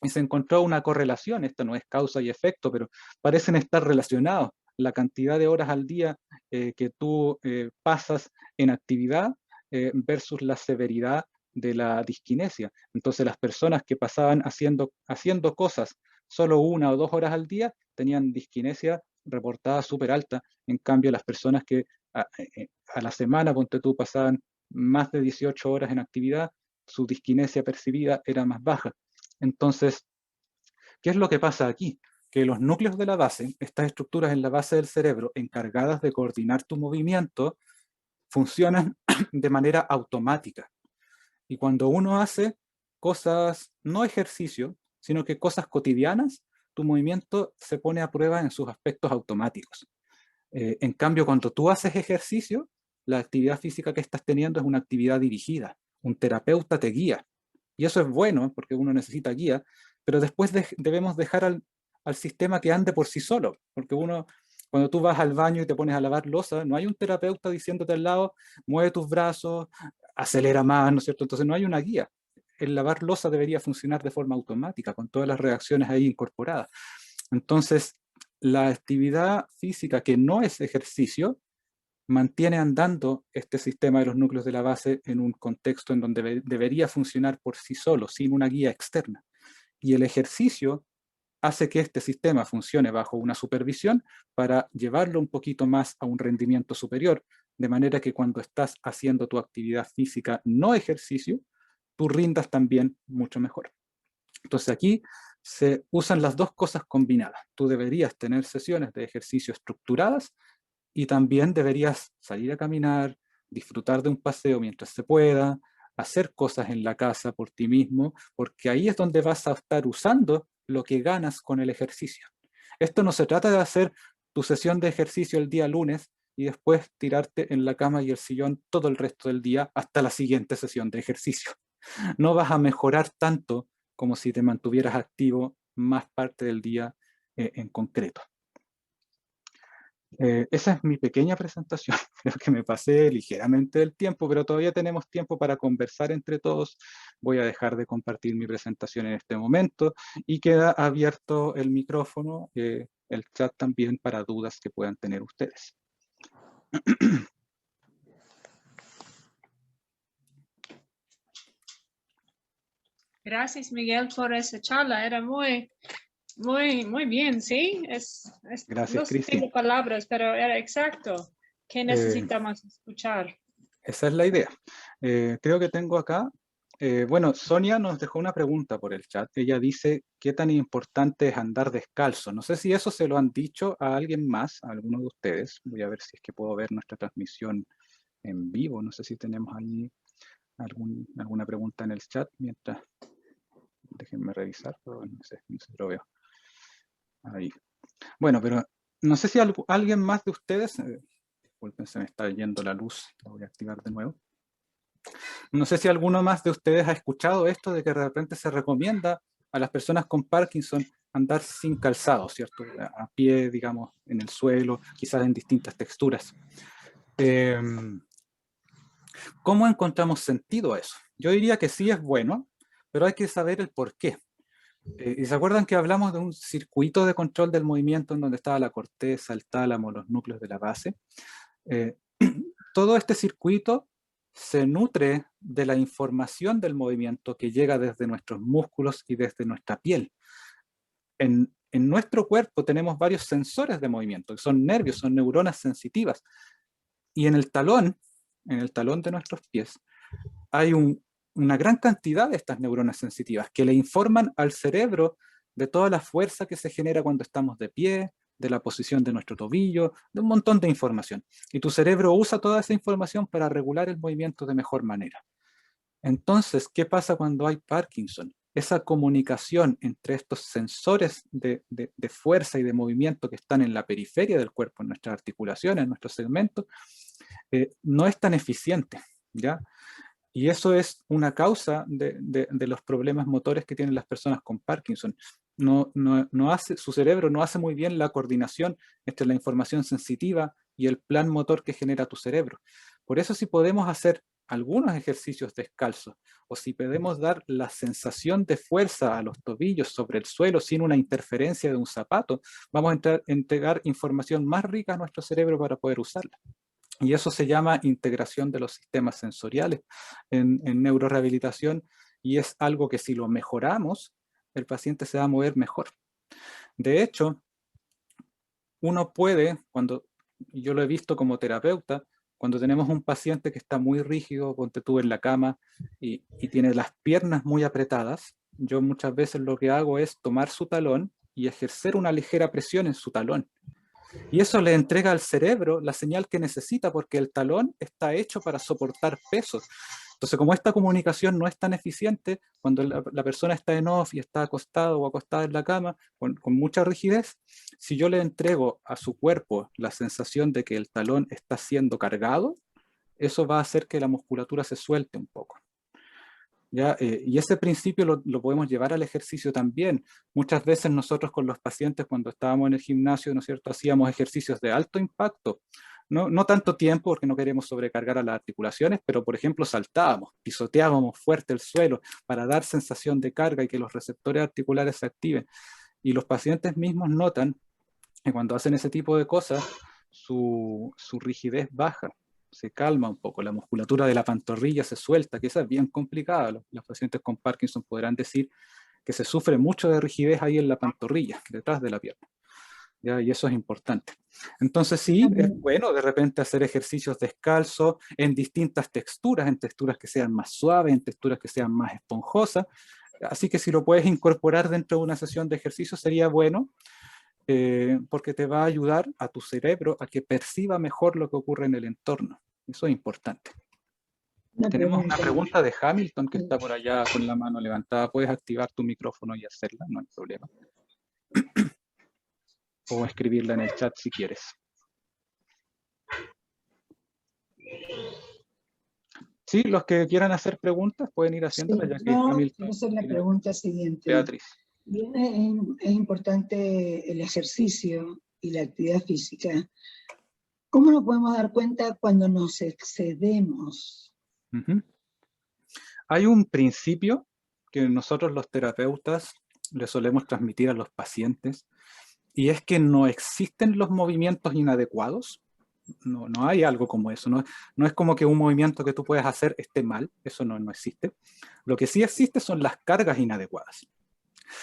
Speaker 1: y se encontró una correlación. Esto no es causa y efecto, pero parecen estar relacionados. La cantidad de horas al día que tú pasas en actividad versus la severidad de la disquinesia. Entonces las personas que pasaban haciendo cosas solo 1 o 2 horas al día tenían disquinesia reportada súper alta. En cambio, las personas que a la semana, ponte tú, pasaban más de 18 horas en actividad, su disquinesia percibida era más baja. Entonces, ¿qué es lo que pasa aquí? Que los núcleos de la base, estas estructuras en la base del cerebro encargadas de coordinar tu movimiento, funcionan de manera automática. Y cuando uno hace cosas, no ejercicio, sino que cosas cotidianas, tu movimiento se pone a prueba en sus aspectos automáticos. En cambio, cuando tú haces ejercicio, la actividad física que estás teniendo es una actividad dirigida. Un terapeuta te guía. Y eso es bueno, porque uno necesita guía, pero después debemos dejar al sistema que ande por sí solo. Porque cuando tú vas al baño y te pones a lavar losa, no hay un terapeuta diciéndote al lado, mueve tus brazos, acelera más, ¿no es cierto? Entonces no hay una guía. El lavar losa debería funcionar de forma automática, con todas las reacciones ahí incorporadas. Entonces, la actividad física que no es ejercicio mantiene andando este sistema de los núcleos de la base en un contexto en donde debería funcionar por sí solo, sin una guía externa. Y el ejercicio hace que este sistema funcione bajo una supervisión para llevarlo un poquito más a un rendimiento superior, de manera que cuando estás haciendo tu actividad física no ejercicio, tú rindas también mucho mejor. Entonces aquí se usan las dos cosas combinadas. Tú deberías tener sesiones de ejercicio estructuradas y también deberías salir a caminar, disfrutar de un paseo mientras se pueda, hacer cosas en la casa por ti mismo, porque ahí es donde vas a estar usando lo que ganas con el ejercicio. Esto no se trata de hacer tu sesión de ejercicio el día lunes y después tirarte en la cama y el sillón todo el resto del día hasta la siguiente sesión de ejercicio. No vas a mejorar tanto como si te mantuvieras activo más parte del día en concreto. Esa es mi pequeña presentación. Creo que me pasé ligeramente del tiempo, pero todavía tenemos tiempo para conversar entre todos. Voy a dejar de compartir mi presentación en este momento y queda abierto el micrófono, el chat también para dudas que puedan tener ustedes.
Speaker 2: Gracias, Miguel, por esa charla. Era muy bien, ¿sí?
Speaker 1: Gracias,
Speaker 2: no sé,
Speaker 1: Cristi.
Speaker 2: tengo palabras, pero era exacto. ¿Qué necesitamos escuchar?
Speaker 1: Esa es la idea. Creo que tengo acá, bueno, Sonia nos dejó una pregunta por el chat. Ella dice, ¿qué tan importante es andar descalzo? No sé si eso se lo han dicho a alguien más, a alguno de ustedes. Voy a ver si es que puedo ver nuestra transmisión en vivo. No sé si tenemos ahí alguna pregunta en el chat. Mientras, déjenme revisar, pero no sé si lo veo. Ahí. Bueno, pero no sé si alguien más de ustedes, disculpen, se me está yendo la luz, la voy a activar de nuevo. No sé si alguno más de ustedes ha escuchado esto de que de repente se recomienda a las personas con Parkinson andar sin calzado, ¿cierto? A pie, digamos, en el suelo, quizás en distintas texturas. ¿Cómo encontramos sentido a eso? Yo diría que sí es bueno, pero hay que saber el por qué. ¿Y se acuerdan que hablamos de un circuito de control del movimiento en donde estaba la corteza, el tálamo, los núcleos de la base? Todo este circuito se nutre de la información del movimiento que llega desde nuestros músculos y desde nuestra piel. En nuestro cuerpo tenemos varios sensores de movimiento, que son nervios, son neuronas sensitivas. Y en el talón de nuestros pies, hay una gran cantidad de estas neuronas sensitivas que le informan al cerebro de toda la fuerza que se genera cuando estamos de pie, de la posición de nuestro tobillo, de un montón de información. Y tu cerebro usa toda esa información para regular el movimiento de mejor manera. Entonces, ¿qué pasa cuando hay Parkinson? Esa comunicación entre estos sensores de fuerza y de movimiento que están en la periferia del cuerpo, en nuestras articulaciones, en nuestros segmentos, no es tan eficiente, ¿ya? Y eso es una causa de los problemas motores que tienen las personas con Parkinson. Su cerebro no hace muy bien la coordinación entre la información sensitiva y el plan motor que genera tu cerebro. Por eso, si podemos hacer algunos ejercicios descalzos, o si podemos dar la sensación de fuerza a los tobillos sobre el suelo sin una interferencia de un zapato, vamos a entregar información más rica a nuestro cerebro para poder usarla. Y eso se llama integración de los sistemas sensoriales en neurorehabilitación, y es algo que si lo mejoramos, el paciente se va a mover mejor. De hecho, uno puede, yo lo he visto como terapeuta, cuando tenemos un paciente que está muy rígido, ponte tú en la cama, y tiene las piernas muy apretadas, yo muchas veces lo que hago es tomar su talón y ejercer una ligera presión en su talón. Y eso le entrega al cerebro la señal que necesita, porque el talón está hecho para soportar pesos. Entonces, como esta comunicación no es tan eficiente, cuando la persona está en off y está acostado o acostada en la cama con mucha rigidez, si yo le entrego a su cuerpo la sensación de que el talón está siendo cargado, eso va a hacer que la musculatura se suelte un poco. ¿Ya? Y ese principio lo podemos llevar al ejercicio también. Muchas veces nosotros con los pacientes, cuando estábamos en el gimnasio, ¿no es cierto?, hacíamos ejercicios de alto impacto. No tanto tiempo, porque no queremos sobrecargar a las articulaciones, pero por ejemplo saltábamos, pisoteábamos fuerte el suelo para dar sensación de carga y que los receptores articulares se activen. Y los pacientes mismos notan que cuando hacen ese tipo de cosas, su rigidez baja, se calma un poco, la musculatura de la pantorrilla se suelta, que esa es bien complicada. Los pacientes con Parkinson podrán decir que se sufre mucho de rigidez ahí en la pantorrilla, detrás de la pierna. ¿Ya? Y eso es importante. Entonces sí, es bueno de repente hacer ejercicios descalzos en distintas texturas, en texturas que sean más suaves, en texturas que sean más esponjosas. Así que si lo puedes incorporar dentro de una sesión de ejercicio sería bueno, porque te va a ayudar a tu cerebro a que perciba mejor lo que ocurre en el entorno. Eso es importante. Tenemos una pregunta de Hamilton que está por allá con la mano levantada. Puedes activar tu micrófono y hacerla, no hay problema. O escribirla en el chat si quieres. Sí, los que quieran hacer preguntas pueden ir haciéndolas, ya que Hamilton...
Speaker 3: Quiero hacer la pregunta siguiente.
Speaker 1: Beatriz.
Speaker 3: Bien, es importante el ejercicio y la actividad física. ¿Cómo nos podemos dar cuenta cuando nos excedemos?
Speaker 1: Hay un principio que nosotros los terapeutas le solemos transmitir a los pacientes, y es que no existen los movimientos inadecuados. No hay algo como eso. No es como que un movimiento que tú puedes hacer esté mal. Eso no existe. Lo que sí existe son las cargas inadecuadas.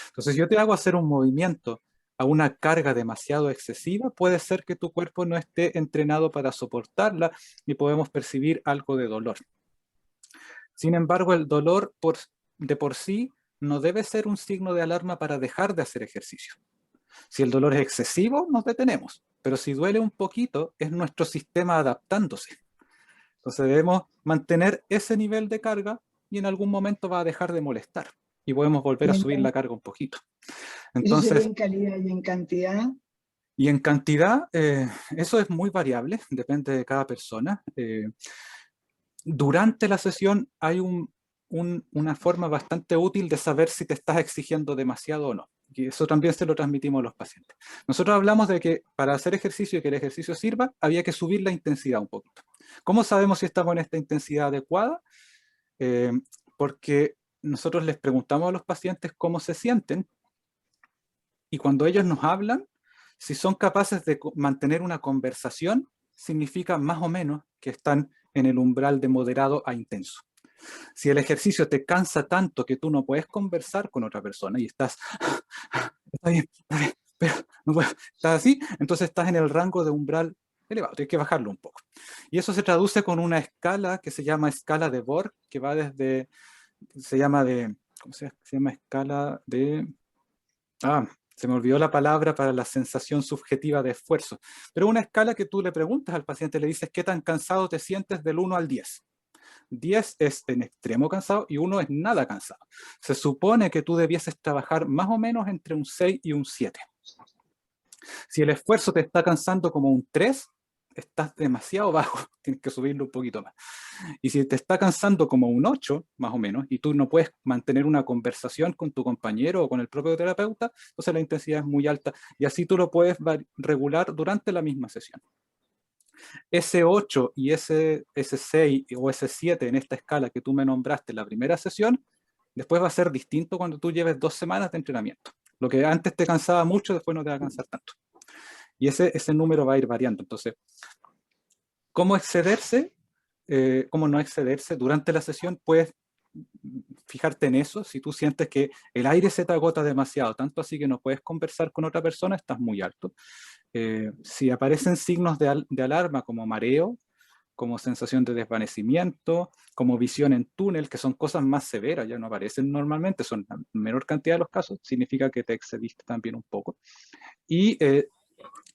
Speaker 1: Entonces, yo te hago hacer un movimiento a una carga demasiado excesiva, puede ser que tu cuerpo no esté entrenado para soportarla y podemos percibir algo de dolor. Sin embargo, el dolor de por sí no debe ser un signo de alarma para dejar de hacer ejercicio. Si el dolor es excesivo, nos detenemos, pero si duele un poquito, es nuestro sistema adaptándose. Entonces debemos mantener ese nivel de carga y en algún momento va a dejar de molestar y podemos volver a subir la carga un poquito. Entonces,
Speaker 3: ¿eso sería en calidad y en cantidad?
Speaker 1: Y en cantidad, eso es muy variable, depende de cada persona. Durante la sesión hay una forma bastante útil de saber si te estás exigiendo demasiado o no. Y eso también se lo transmitimos a los pacientes. Nosotros hablamos de que para hacer ejercicio y que el ejercicio sirva, había que subir la intensidad un poquito. ¿Cómo sabemos si estamos en esta intensidad adecuada? Porque nosotros les preguntamos a los pacientes cómo se sienten, y cuando ellos nos hablan, si son capaces de mantener una conversación, significa más o menos que están en el umbral de moderado a intenso. Si el ejercicio te cansa tanto que tú no puedes conversar con otra persona y estás bien, pero no puedo, estás así, entonces estás en el rango de umbral elevado, tienes que bajarlo un poco. Y eso se traduce con una escala que se llama escala de Borg, que va desde, ¿cómo se llama? Escala de... se me olvidó la palabra para la sensación subjetiva de esfuerzo. Pero una escala que tú le preguntas al paciente, le dices, ¿qué tan cansado te sientes del 1 al 10? 10 es en extremo cansado y 1 es nada cansado. Se supone que tú debieses trabajar más o menos entre un 6 y un 7. Si el esfuerzo te está cansando como un 3, estás demasiado bajo, tienes que subirlo un poquito más. Y si te está cansando como un 8, más o menos, y tú no puedes mantener una conversación con tu compañero o con el propio terapeuta, entonces la intensidad es muy alta, y así tú lo puedes regular durante la misma sesión. Ese 8 y ese 6 o ese 7 en esta escala que tú me nombraste en la primera sesión, después va a ser distinto cuando tú lleves 2 semanas de entrenamiento. Lo que antes te cansaba mucho, después no te va a cansar tanto. Y ese número va a ir variando. Entonces, ¿cómo excederse? ¿Cómo no excederse? Durante la sesión puedes fijarte en eso. Si tú sientes que el aire se te agota demasiado, tanto así que no puedes conversar con otra persona, estás muy alto. Si aparecen signos de alarma como mareo, como sensación de desvanecimiento, como visión en túnel, que son cosas más severas, ya no aparecen normalmente, son la menor cantidad de los casos, significa que te excediste también un poco. Y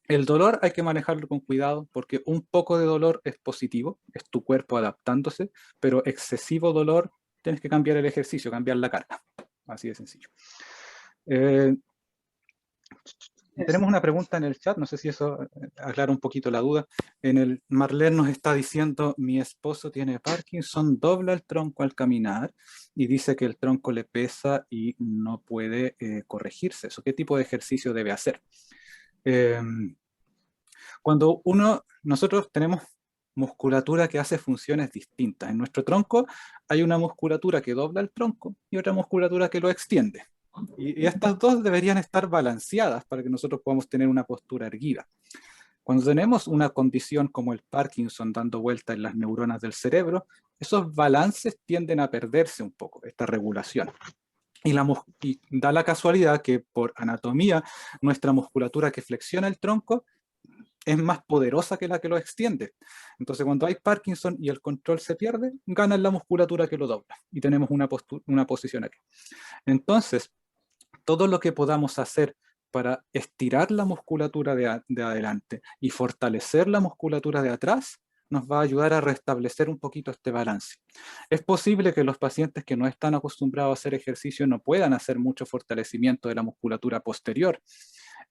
Speaker 1: el dolor hay que manejarlo con cuidado, porque un poco de dolor es positivo, es tu cuerpo adaptándose, pero excesivo dolor, tienes que cambiar el ejercicio, cambiar la carga. Así de sencillo. Tenemos una pregunta en el chat, no sé si eso aclara un poquito la duda. Marlene nos está diciendo, mi esposo tiene Parkinson, dobla el tronco al caminar y dice que el tronco le pesa y no puede corregirse. ¿Eso qué tipo de ejercicio debe hacer? Cuando nosotros tenemos musculatura que hace funciones distintas. En nuestro tronco hay una musculatura que dobla el tronco y otra musculatura que lo extiende. Y estas dos deberían estar balanceadas para que nosotros podamos tener una postura erguida. Cuando tenemos una condición como el Parkinson dando vuelta en las neuronas del cerebro, esos balances tienden a perderse un poco, esta regulación. Y da la casualidad que por anatomía, nuestra musculatura que flexiona el tronco es más poderosa que la que lo extiende. Entonces, cuando hay Parkinson y el control se pierde, gana la musculatura que lo dobla. Y tenemos una posición aquí. Entonces, todo lo que podamos hacer para estirar la musculatura de adelante y fortalecer la musculatura de atrás, nos va a ayudar a restablecer un poquito este balance. Es posible que los pacientes que no están acostumbrados a hacer ejercicio no puedan hacer mucho fortalecimiento de la musculatura posterior.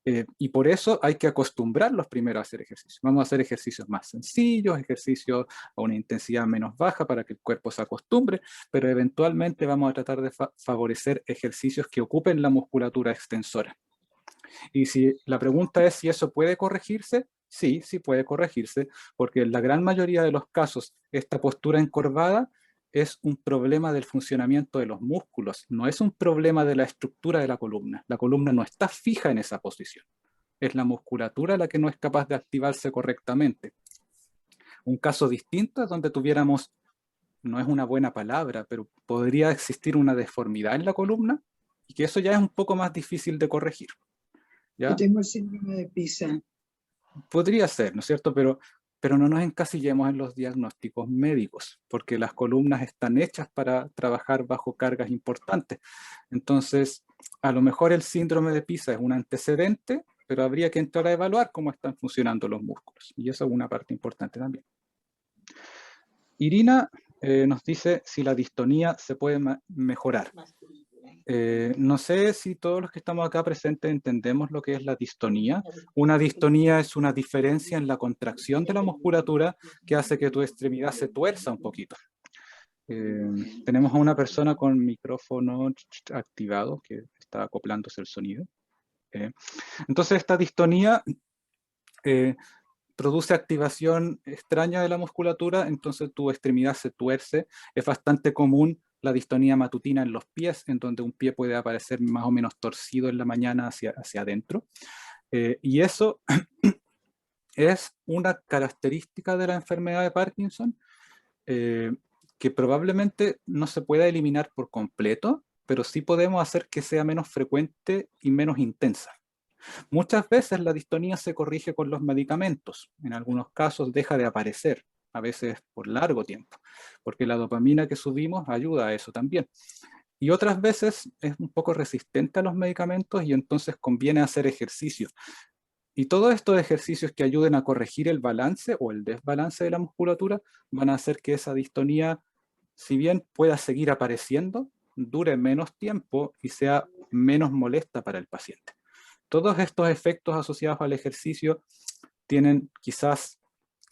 Speaker 1: Y por eso hay que acostumbrarlos primero a hacer ejercicio. Vamos a hacer ejercicios más sencillos, ejercicios a una intensidad menos baja para que el cuerpo se acostumbre, pero eventualmente vamos a tratar de favorecer ejercicios que ocupen la musculatura extensora. Y si la pregunta es si eso puede corregirse, sí, sí puede corregirse, porque en la gran mayoría de los casos esta postura encorvada es un problema del funcionamiento de los músculos, no es un problema de la estructura de la columna. La columna no está fija en esa posición. Es la musculatura la que no es capaz de activarse correctamente. Un caso distinto es donde tuviéramos, no es una buena palabra, pero podría existir una deformidad en la columna y que eso ya es un poco más difícil de corregir. ¿Ya?
Speaker 3: Yo tengo el síndrome de Pisa.
Speaker 1: Podría ser, ¿no es cierto? Pero no nos encasillemos en los diagnósticos médicos, porque las columnas están hechas para trabajar bajo cargas importantes. Entonces, a lo mejor el síndrome de Pisa es un antecedente, pero habría que entrar a evaluar cómo están funcionando los músculos. Y eso es una parte importante también. Irina nos dice si la distonía se puede mejorar. No sé si todos los que estamos acá presentes entendemos lo que es la distonía. Una distonía es una diferencia en la contracción de la musculatura que hace que tu extremidad se tuerza un poquito. Tenemos a una persona con micrófono activado que está acoplándose el sonido. Entonces esta distonía produce activación extraña de la musculatura, entonces tu extremidad se tuerce. Es bastante común la distonía matutina en los pies, en donde un pie puede aparecer más o menos torcido en la mañana hacia adentro. Y eso es una característica de la enfermedad de Parkinson que probablemente no se pueda eliminar por completo, pero sí podemos hacer que sea menos frecuente y menos intensa. Muchas veces la distonía se corrige con los medicamentos. En algunos casos deja de aparecer, a veces por largo tiempo, porque la dopamina que subimos ayuda a eso también. Y otras veces es un poco resistente a los medicamentos y entonces conviene hacer ejercicio. Y todos estos ejercicios que ayuden a corregir el balance o el desbalance de la musculatura van a hacer que esa distonía, si bien pueda seguir apareciendo, dure menos tiempo y sea menos molesta para el paciente. Todos estos efectos asociados al ejercicio tienen quizás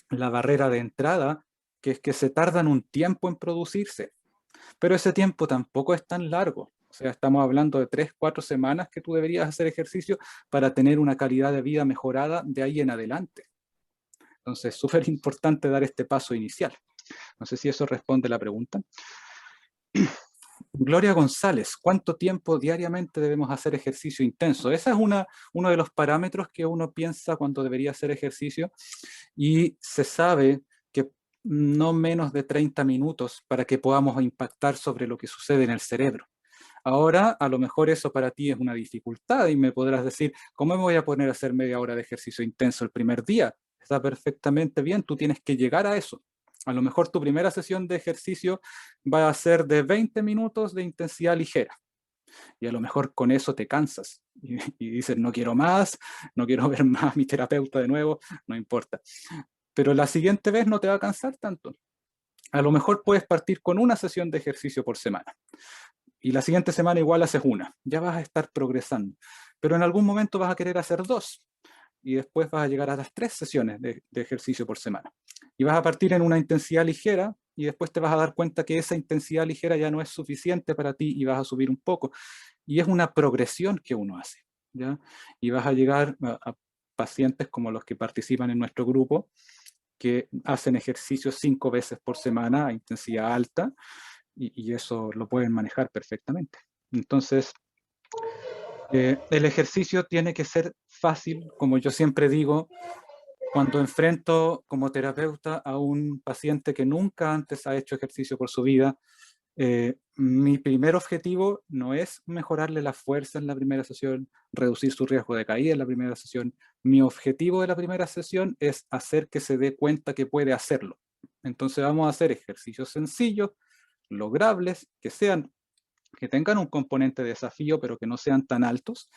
Speaker 1: la barrera de entrada, que es que se tardan un tiempo en producirse. Pero ese tiempo tampoco es tan largo. O sea, estamos hablando de 3, 4 semanas que tú deberías hacer ejercicio para tener una calidad de vida mejorada de ahí en adelante. Entonces, es súper importante dar este paso inicial. No sé si eso responde a la pregunta. Gloria González, ¿cuánto tiempo diariamente debemos hacer ejercicio intenso? Ese es uno de los parámetros que uno piensa cuando debería hacer ejercicio, y se sabe que no menos de 30 minutos para que podamos impactar sobre lo que sucede en el cerebro. Ahora, a lo mejor eso para ti es una dificultad y me podrás decir, ¿cómo me voy a poner a hacer media hora de ejercicio intenso el primer día? Está perfectamente bien, tú tienes que llegar a eso. A lo mejor tu primera sesión de ejercicio va a ser de 20 minutos de intensidad ligera. Y a lo mejor con eso te cansas. Y dices, no quiero más, no quiero ver más a mi terapeuta de nuevo, no importa. Pero la siguiente vez no te va a cansar tanto. A lo mejor puedes partir con una sesión de ejercicio por semana. Y la siguiente semana igual haces una. Ya vas a estar progresando. Pero en algún momento vas a querer hacer 2. Y después vas a llegar a las 3 sesiones de ejercicio por semana. Y vas a partir en una intensidad ligera y después te vas a dar cuenta que esa intensidad ligera ya no es suficiente para ti y vas a subir un poco. Y es una progresión que uno hace, ¿ya? Y vas a llegar a pacientes como los que participan en nuestro grupo, que hacen ejercicios 5 veces por semana a intensidad alta, y eso lo pueden manejar perfectamente. Entonces, el ejercicio tiene que ser fácil, como yo siempre digo, cuando enfrento como terapeuta a un paciente que nunca antes ha hecho ejercicio por su vida, mi primer objetivo no es mejorarle la fuerza en la primera sesión, reducir su riesgo de caída en la primera sesión. Mi objetivo de la primera sesión es hacer que se dé cuenta que puede hacerlo. Entonces vamos a hacer ejercicios sencillos, logrables, que tengan un componente de desafío, pero que no sean tan altos.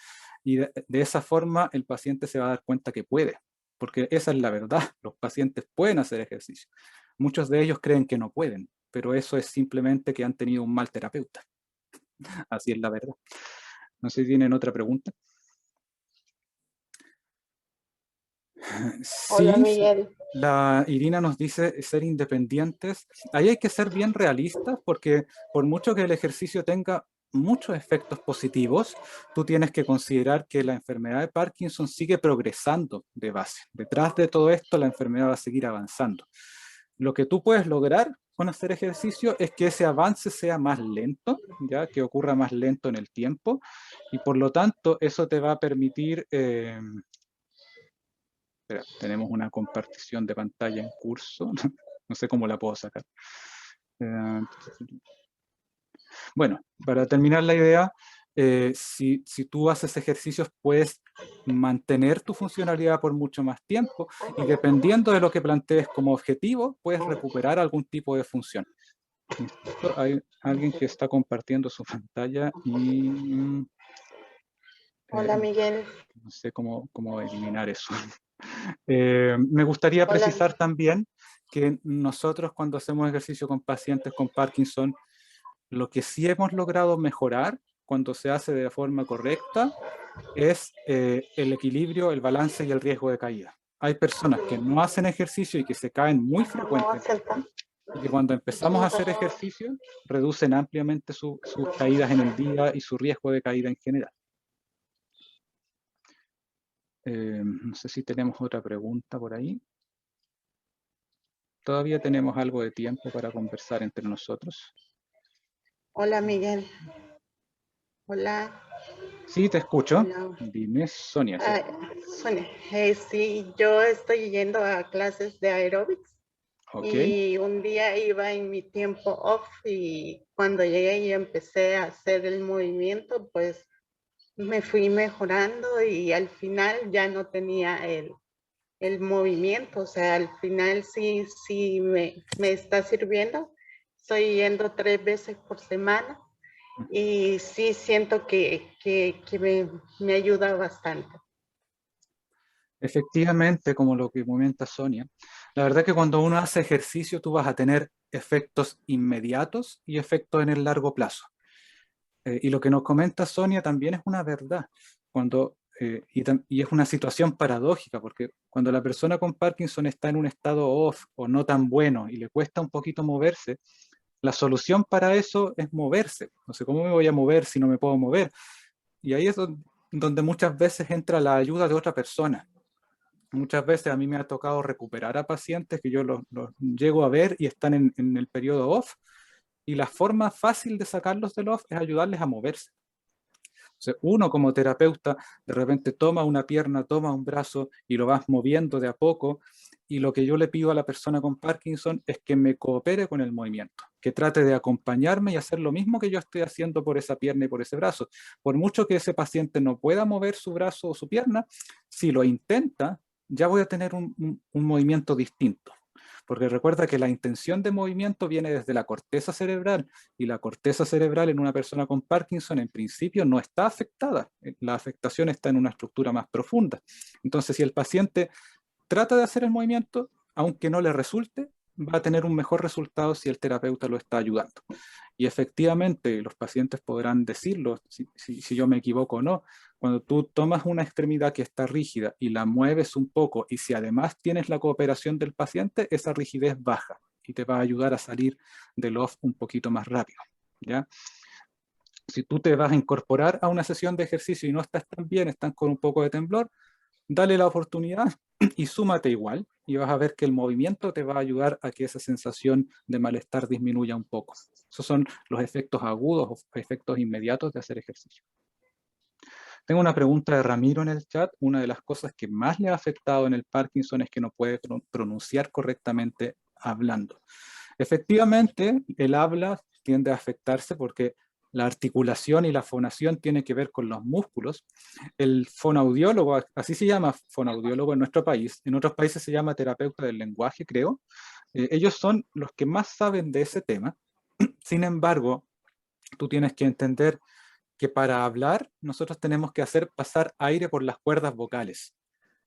Speaker 1: Y de esa forma el paciente se va a dar cuenta que puede. Porque esa es la verdad, los pacientes pueden hacer ejercicio. Muchos de ellos creen que no pueden, pero eso es simplemente que han tenido un mal terapeuta. Así es la verdad. No sé si tienen otra pregunta.
Speaker 4: Hola,
Speaker 1: Sí,
Speaker 4: Miguel.
Speaker 1: la Irina nos dice ser independientes. Ahí hay que ser bien realistas, porque por mucho que el ejercicio tenga muchos efectos positivos, tú tienes que considerar que la enfermedad de Parkinson sigue progresando de base. Detrás de todo esto, la enfermedad va a seguir avanzando. Lo que tú puedes lograr con hacer ejercicio es que ese avance sea más lento, ya que ocurra más lento en el tiempo, y por lo tanto eso te va a permitir... espera, tenemos una compartición de pantalla en curso, no sé cómo la puedo sacar. Bueno, para terminar la idea, si tú haces ejercicios puedes mantener tu funcionalidad por mucho más tiempo, y dependiendo de lo que plantees como objetivo, puedes recuperar algún tipo de función. Insisto, hay alguien que está compartiendo su pantalla y
Speaker 4: Hola, Miguel.
Speaker 1: no sé cómo eliminar eso. Me gustaría precisar también que nosotros cuando hacemos ejercicio con pacientes con Parkinson, lo que sí hemos logrado mejorar cuando se hace de forma correcta es el equilibrio, el balance y el riesgo de caída. Hay personas que no hacen ejercicio y que se caen muy frecuentemente, y que cuando empezamos a hacer ejercicio reducen ampliamente sus caídas en el día y su riesgo de caída en general. No sé si tenemos otra pregunta por ahí. Todavía tenemos algo de tiempo para conversar entre nosotros.
Speaker 4: Hola, Miguel. Hola.
Speaker 1: Sí, te escucho.
Speaker 4: Hola.
Speaker 1: Dime, Sonia.
Speaker 4: Sonia, sí, yo estoy yendo a clases de aeróbics.
Speaker 1: Okay.
Speaker 4: Y un día iba en mi tiempo off y cuando llegué y empecé a hacer el movimiento, pues me fui mejorando y al final ya no tenía el movimiento, o sea, al final sí me está sirviendo. Estoy yendo 3 veces por semana y sí siento que me ayuda bastante.
Speaker 1: Efectivamente, como lo que comenta Sonia, la verdad es que cuando uno hace ejercicio tú vas a tener efectos inmediatos y efectos en el largo plazo. Y lo que nos comenta Sonia también es una verdad. Cuando y es una situación paradójica, porque cuando la persona con Parkinson está en un estado off o no tan bueno y le cuesta un poquito moverse, la solución para eso es moverse. No sé, ¿cómo me voy a mover si no me puedo mover? Y ahí es donde muchas veces entra la ayuda de otra persona. Muchas veces a mí me ha tocado recuperar a pacientes que yo los llego a ver y están en el periodo off, y la forma fácil de sacarlos del off es ayudarles a moverse. Entonces, uno como terapeuta de repente toma una pierna, toma un brazo y lo vas moviendo de a poco, y lo que yo le pido a la persona con Parkinson es que me coopere con el movimiento, que trate de acompañarme y hacer lo mismo que yo estoy haciendo por esa pierna y por ese brazo. Por mucho que ese paciente no pueda mover su brazo o su pierna, si lo intenta, ya voy a tener un movimiento distinto. Porque recuerda que la intención de movimiento viene desde la corteza cerebral, y la corteza cerebral en una persona con Parkinson en principio no está afectada. La afectación está en una estructura más profunda. Entonces, si el paciente trata de hacer el movimiento, aunque no le resulte, va a tener un mejor resultado si el terapeuta lo está ayudando. Y efectivamente, los pacientes podrán decirlo, si yo me equivoco o no. Cuando tú tomas una extremidad que está rígida y la mueves un poco, y si además tienes la cooperación del paciente, esa rigidez baja y te va a ayudar a salir del off un poquito más rápido, ¿ya? Si tú te vas a incorporar a una sesión de ejercicio y no estás tan bien, estás con un poco de temblor, dale la oportunidad y súmate igual, y vas a ver que el movimiento te va a ayudar a que esa sensación de malestar disminuya un poco. Esos son los efectos agudos o efectos inmediatos de hacer ejercicio. Tengo una pregunta de Ramiro en el chat. Una de las cosas que más le ha afectado en el Parkinson es que no puede pronunciar correctamente hablando. Efectivamente, el habla tiende a afectarse porque la articulación y la fonación tienen que ver con los músculos. El fonoaudiólogo, así se llama fonoaudiólogo en nuestro país, en otros países se llama terapeuta del lenguaje, creo. Ellos son los que más saben de ese tema. Sin embargo, tú tienes que entender que para hablar nosotros tenemos que hacer pasar aire por las cuerdas vocales.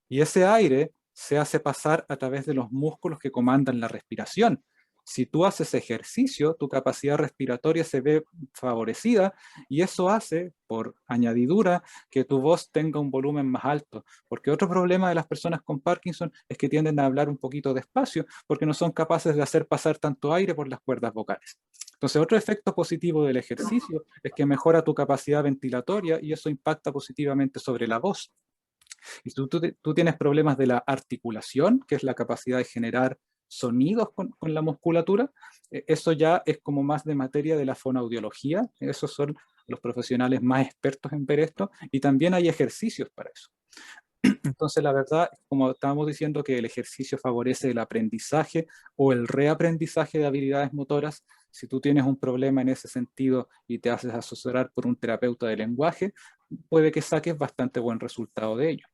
Speaker 1: Y ese aire se hace pasar a través de los músculos que comandan la respiración. Si tú haces ejercicio, tu capacidad respiratoria se ve favorecida, y eso hace, por añadidura, que tu voz tenga un volumen más alto. Porque otro problema de las personas con Parkinson es que tienden a hablar un poquito despacio porque no son capaces de hacer pasar tanto aire por las cuerdas vocales. Entonces, otro efecto positivo del ejercicio es que mejora tu capacidad ventilatoria, y eso impacta positivamente sobre la voz. Y si tú tienes problemas de la articulación, que es la capacidad de generar sonidos con la musculatura, eso ya es como más de materia de la fonoaudiología. Esos son los profesionales más expertos en ver esto, y también hay ejercicios para eso. Entonces, la verdad, como estábamos diciendo, que el ejercicio favorece el aprendizaje o el reaprendizaje de habilidades motoras. Si tú tienes un problema en ese sentido y te haces asesorar por un terapeuta de lenguaje, puede que saques bastante buen resultado de ello,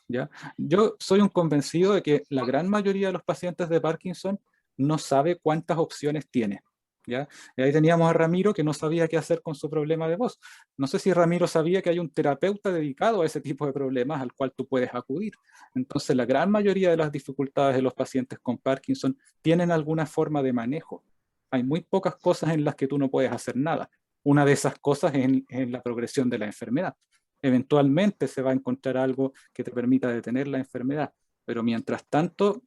Speaker 1: ¿ya? Yo soy un convencido de que la gran mayoría de los pacientes de Parkinson no sabe cuántas opciones tiene, ¿ya? Y ahí teníamos a Ramiro, que no sabía qué hacer con su problema de voz. No sé si Ramiro sabía que hay un terapeuta dedicado a ese tipo de problemas al cual tú puedes acudir. Entonces, la gran mayoría de las dificultades de los pacientes con Parkinson tienen alguna forma de manejo. Hay muy pocas cosas en las que tú no puedes hacer nada. Una de esas cosas es en la progresión de la enfermedad. Eventualmente se va a encontrar algo que te permita detener la enfermedad, pero mientras tanto,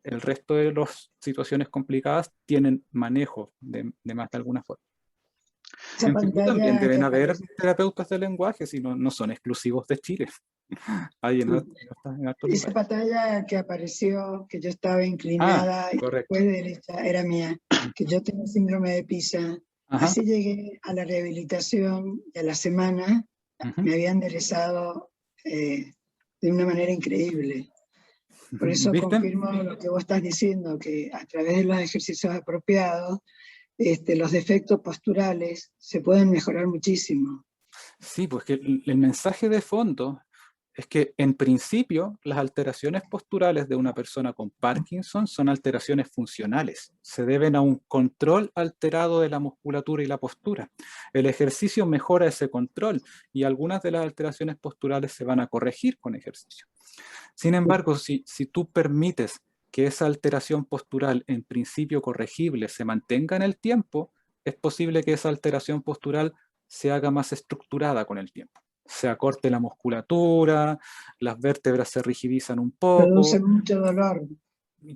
Speaker 1: el resto de las situaciones complicadas tienen manejo de más de alguna forma.
Speaker 3: Esa
Speaker 1: En Perú también
Speaker 3: pantalla que
Speaker 1: deben haber
Speaker 3: aparece,
Speaker 1: terapeutas de lenguaje, si no son exclusivos de Chile. Hay en otros
Speaker 3: esa
Speaker 1: lugares.
Speaker 3: pantalla que apareció, que yo estaba
Speaker 1: Ah,
Speaker 3: inclinada y
Speaker 1: correcto.
Speaker 3: después derecha, era mía, que yo tengo síndrome de Pisa.
Speaker 1: Ajá.
Speaker 3: Así llegué a la rehabilitación, y a la semana
Speaker 1: Ujú.
Speaker 3: me habían enderezado de una manera increíble. Por eso
Speaker 1: ¿Viste?
Speaker 3: confirmo lo que vos estás diciendo, que a través de los ejercicios apropiados, los defectos posturales se pueden mejorar muchísimo.
Speaker 1: Sí, pues que el mensaje de fondo es que en principio las alteraciones posturales de una persona con Parkinson son alteraciones funcionales. Se deben a un control alterado de la musculatura y la postura. El ejercicio mejora ese control, y algunas de las alteraciones posturales se van a corregir con ejercicio. Sin embargo, si tú permites que esa alteración postural, en principio corregible, se mantenga en el tiempo, es posible que esa alteración postural se haga más estructurada con el tiempo. se acorte la musculatura, las vértebras se rigidizan un poco.
Speaker 3: Produce mucho dolor.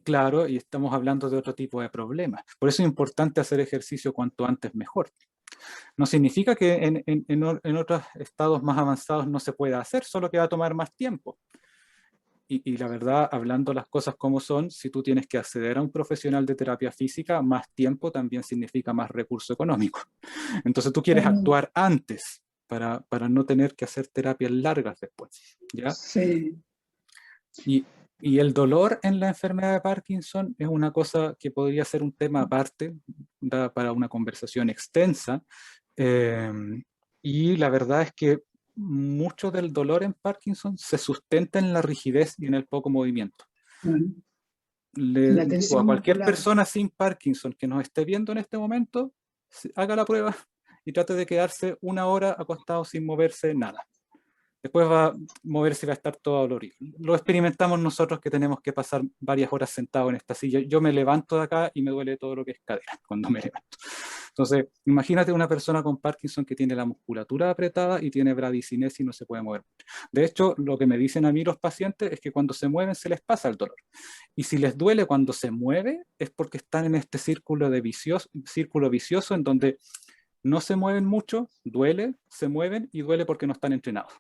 Speaker 1: Claro, y estamos hablando de otro tipo de problemas. Por eso es importante hacer ejercicio cuanto antes mejor. No significa que en otros estados más avanzados no se pueda hacer, solo que va a tomar más tiempo. Y la verdad, hablando las cosas como son, si tú tienes que acceder a un profesional de terapia física, más tiempo también significa más recurso económico. Entonces tú quieres actuar antes para no tener que hacer terapias largas después, ¿ya?
Speaker 3: Sí.
Speaker 1: Y el dolor en la enfermedad de Parkinson es una cosa que podría ser un tema aparte, para una conversación extensa. Y la verdad es que mucho del dolor en Parkinson se sustenta en la rigidez y en el poco movimiento. Le digo a cualquier persona sin Parkinson que nos esté viendo en este momento, haga la prueba y trate de quedarse 1 hora acostado sin moverse nada. Después va a moverse y va a estar todo dolorido. Lo experimentamos nosotros, que tenemos que pasar varias horas sentados en esta silla. Yo me levanto de acá y me duele todo lo que es cadera cuando me levanto. Entonces, imagínate una persona con Parkinson que tiene la musculatura apretada y tiene bradicinesia y no se puede mover. De hecho, lo que me dicen a mí los pacientes es que cuando se mueven se les pasa el dolor. Y si les duele cuando se mueve, es porque están en este círculo vicioso en donde no se mueven mucho, duele, se mueven y duele porque no están entrenados.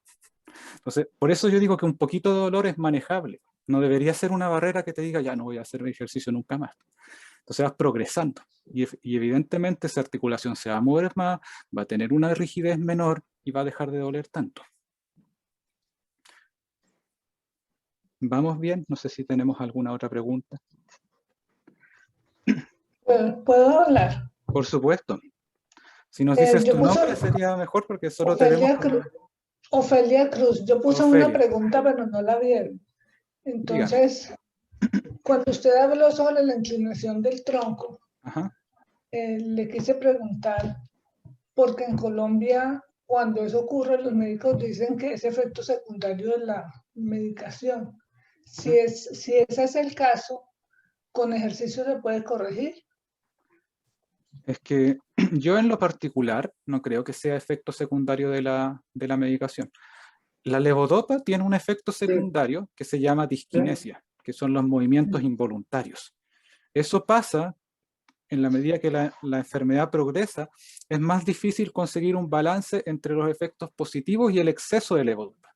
Speaker 1: Entonces, por eso yo digo que un poquito de dolor es manejable. No debería ser una barrera que te diga, ya no voy a hacer ejercicio nunca más. Entonces vas progresando. Y evidentemente esa articulación se va a mover más, va a tener una rigidez menor y va a dejar de doler tanto. ¿Vamos bien? No sé si tenemos alguna otra pregunta.
Speaker 5: ¿Puedo hablar?
Speaker 1: Por supuesto. Si nos dices tu nombre sería mejor, porque solo tenemos...
Speaker 5: Ofelia Cruz. Yo puse
Speaker 1: Ofelia.
Speaker 5: una pregunta, pero no la vieron. Entonces, cuando usted habló sobre la inclinación del tronco, le quise preguntar, porque en Colombia, cuando eso ocurre, los médicos dicen que es efecto secundario de la medicación. Si ese es el caso, ¿con ejercicio se puede corregir?
Speaker 1: Es que yo en lo particular no creo que sea efecto secundario de la medicación. La levodopa tiene un efecto secundario que se llama disquinesia, que son los movimientos involuntarios. Eso pasa en la medida que la enfermedad progresa, es más difícil conseguir un balance entre los efectos positivos y el exceso de levodopa.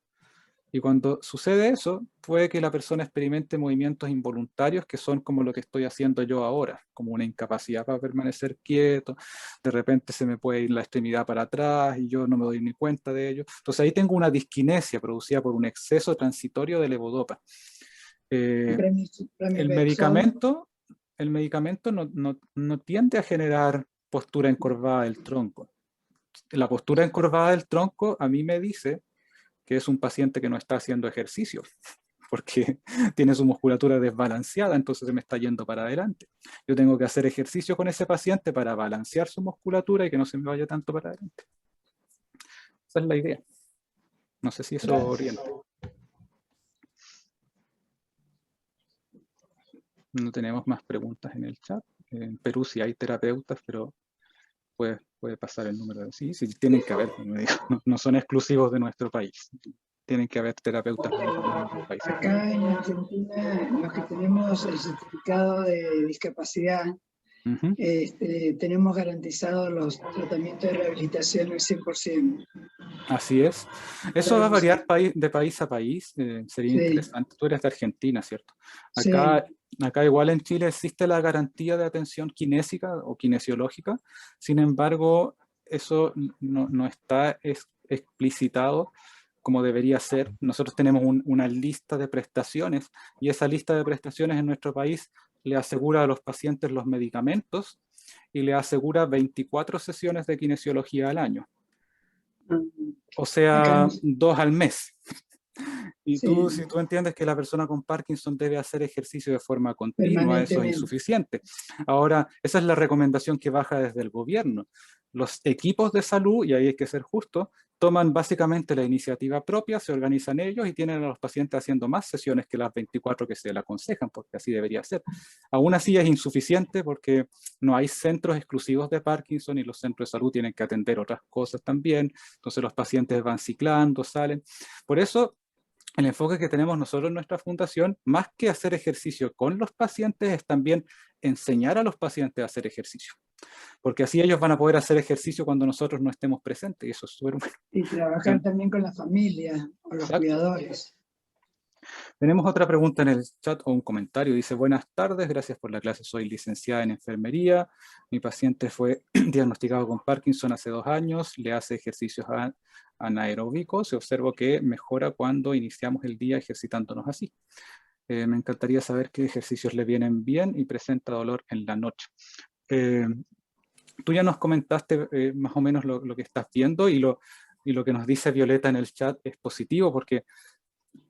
Speaker 1: Y cuando sucede eso, puede que la persona experimente movimientos involuntarios que son como lo que estoy haciendo yo ahora, como una incapacidad para permanecer quieto, de repente se me puede ir la extremidad para atrás y yo no me doy ni cuenta de ello. Entonces ahí tengo una disquinesia producida por un exceso transitorio de levodopa. El medicamento no tiende a generar postura encorvada del tronco. La postura encorvada del tronco a mí me dice que es un paciente que no está haciendo ejercicio, porque tiene su musculatura desbalanceada, entonces se me está yendo para adelante. Yo tengo que hacer ejercicio con ese paciente para balancear su musculatura y que no se me vaya tanto para adelante. Esa es la idea. No sé si eso orienta. No tenemos más preguntas en el chat. En Perú sí hay terapeutas, pero puede pasar el número de... Sí, tienen que haber, no son exclusivos de nuestro país. Tienen que haber terapeutas en otros países.
Speaker 3: Acá en Argentina, los que tenemos el certificado de discapacidad, tenemos garantizados los tratamientos de rehabilitación al 100%.
Speaker 1: Así es. Eso va a variar de país a país. Sería interesante. Tú eres de Argentina, ¿cierto? Acá igual en Chile existe la garantía de atención kinésica o kinesiológica. Sin embargo, eso no está explicitado como debería ser. Nosotros tenemos una lista de prestaciones y esa lista de prestaciones en nuestro país le asegura a los pacientes los medicamentos y le asegura 24 sesiones de kinesiología al año. O sea, 2 al mes. Y tú, si tú entiendes que la persona con Parkinson debe hacer ejercicio de forma continua, eso es insuficiente. Ahora, esa es la recomendación que baja desde el gobierno. Los equipos de salud, y ahí hay que ser justo, toman básicamente la iniciativa propia, se organizan ellos y tienen a los pacientes haciendo más sesiones que las 24 que se le aconsejan, porque así debería ser. Aún así es insuficiente porque no hay centros exclusivos de Parkinson y los centros de salud tienen que atender otras cosas también. Entonces los pacientes van ciclando, salen. Por eso, el enfoque que tenemos nosotros en nuestra fundación, más que hacer ejercicio con los pacientes, es también enseñar a los pacientes a hacer ejercicio. Porque así ellos van a poder hacer ejercicio cuando nosotros no estemos presentes, y eso es súper bueno.
Speaker 3: Y trabajar también con la familia o los cuidadores.
Speaker 1: Tenemos otra pregunta en el chat o un comentario. Dice, buenas tardes, gracias por la clase, soy licenciada en enfermería. Mi paciente fue diagnosticado con Parkinson hace 2 años, le hace ejercicios anaeróbicos y observo que mejora cuando iniciamos el día ejercitándonos así. Me encantaría saber qué ejercicios le vienen bien y presenta dolor en la noche. Tú ya nos comentaste más o menos lo que estás viendo y lo que nos dice Violeta en el chat es positivo porque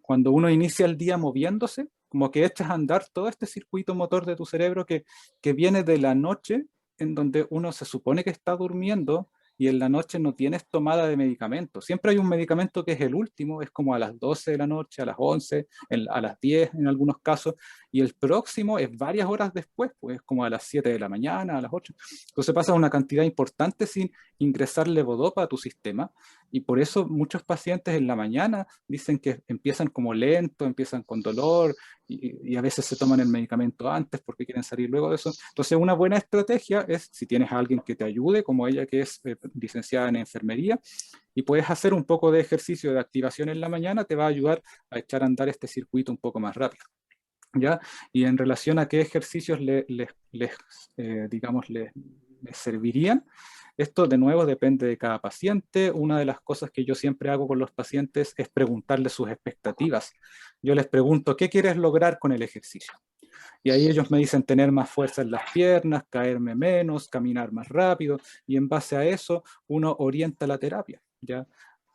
Speaker 1: cuando uno inicia el día moviéndose, como que echas a andar todo este circuito motor de tu cerebro que viene de la noche, en donde uno se supone que está durmiendo y en la noche no tienes tomada de medicamento. Siempre hay un medicamento que es el último, es como a las 12 de la noche, a las 11, a las 10 en algunos casos, y el próximo es varias horas después, pues como a las 7 de la mañana, a las 8. Entonces pasa una cantidad importante sin ingresar levodopa a tu sistema, y por eso muchos pacientes en la mañana dicen que empiezan como lento, empiezan con dolor, y a veces se toman el medicamento antes porque quieren salir luego de eso. Entonces una buena estrategia es, si tienes a alguien que te ayude, como ella que es licenciada en enfermería, y puedes hacer un poco de ejercicio de activación en la mañana, te va a ayudar a echar a andar este circuito un poco más rápido. ¿Ya? Y en relación a qué ejercicios les servirían, esto de nuevo depende de cada paciente. Una de las cosas que yo siempre hago con los pacientes es preguntarles sus expectativas. Yo les pregunto, ¿qué quieres lograr con el ejercicio? Y ahí ellos me dicen tener más fuerza en las piernas, caerme menos, caminar más rápido, y en base a eso uno orienta la terapia, ¿ya?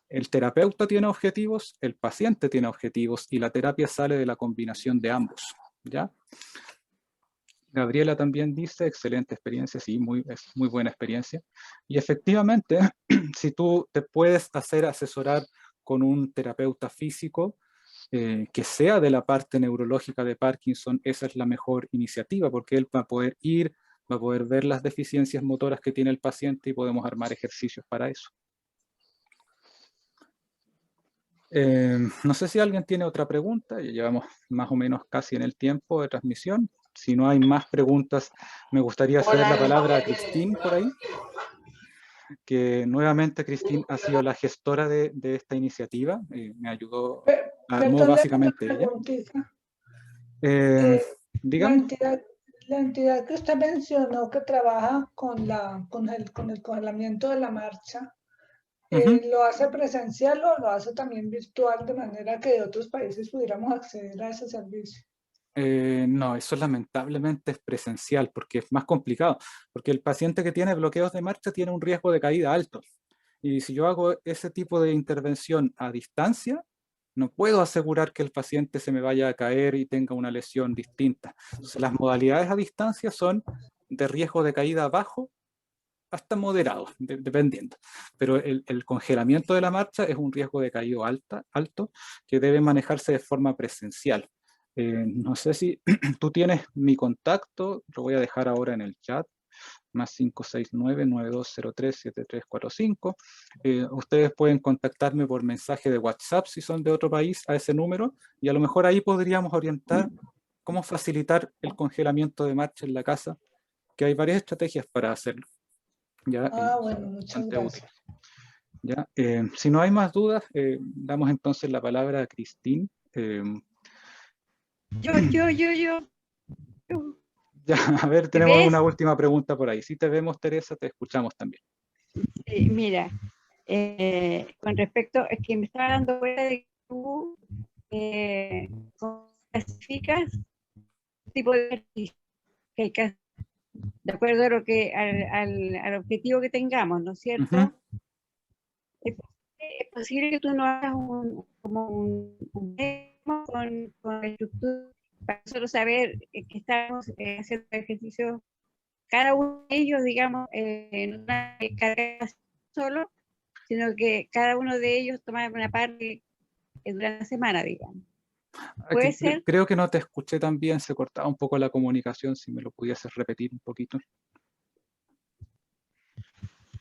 Speaker 1: El terapeuta tiene objetivos, el paciente tiene objetivos, y la terapia sale de la combinación de ambos, ¿ya? Gabriela también dice, excelente experiencia, sí, es muy buena experiencia. Y efectivamente, si tú te puedes hacer asesorar con un terapeuta físico, que sea de la parte neurológica de Parkinson, esa es la mejor iniciativa, porque él va a poder va a poder ver las deficiencias motoras que tiene el paciente y podemos armar ejercicios para eso. No sé si alguien tiene otra pregunta, ya llevamos más o menos casi en el tiempo de transmisión. Si no hay más preguntas, me gustaría ceder la palabra a Cristín por ahí, que nuevamente Cristín ha sido la gestora de esta iniciativa, me ayudó, armó básicamente ella. Dígame.
Speaker 5: La entidad que usted mencionó que trabaja con el congelamiento de la marcha, ¿lo hace presencial o lo hace también virtual de manera que de otros países pudiéramos acceder a ese servicio?
Speaker 1: No, eso lamentablemente es presencial porque es más complicado, porque el paciente que tiene bloqueos de marcha tiene un riesgo de caída alto. Y si yo hago ese tipo de intervención a distancia, no puedo asegurar que el paciente se me vaya a caer y tenga una lesión distinta. Entonces, las modalidades a distancia son de riesgo de caída bajo hasta moderado, dependiendo. Pero el congelamiento de la marcha es un riesgo de caída alto que debe manejarse de forma presencial. No sé si tú tienes mi contacto, lo voy a dejar ahora en el chat, más 569-9203-7345. Ustedes pueden contactarme por mensaje de WhatsApp si son de otro país a ese número, y a lo mejor ahí podríamos orientar cómo facilitar el congelamiento de marcha en la casa, que hay varias estrategias para hacerlo. ¿Ya?
Speaker 5: Bueno, muchas gracias.
Speaker 1: ¿Ya? Si no hay más dudas, damos entonces la palabra a Cristín.
Speaker 6: Yo.
Speaker 1: Ya, a ver, tenemos una última pregunta por ahí. Si te vemos, Teresa, te escuchamos también.
Speaker 6: Mira, con respecto, es que me estaba dando cuenta de que tú clasificas tipo de ejercicio que hay que hacer de acuerdo a lo que, al objetivo que tengamos, ¿no es cierto? ¿Es posible que tú no hagas un como un demo con la estructura para nosotros saber que estamos haciendo ejercicio, cada uno de ellos, digamos, en una carga solo, sino que cada uno de ellos toma una parte durante la semana, digamos. ¿Puede ser?
Speaker 1: Creo que no te escuché tan bien, se cortaba un poco la comunicación, si me lo pudieses repetir un poquito.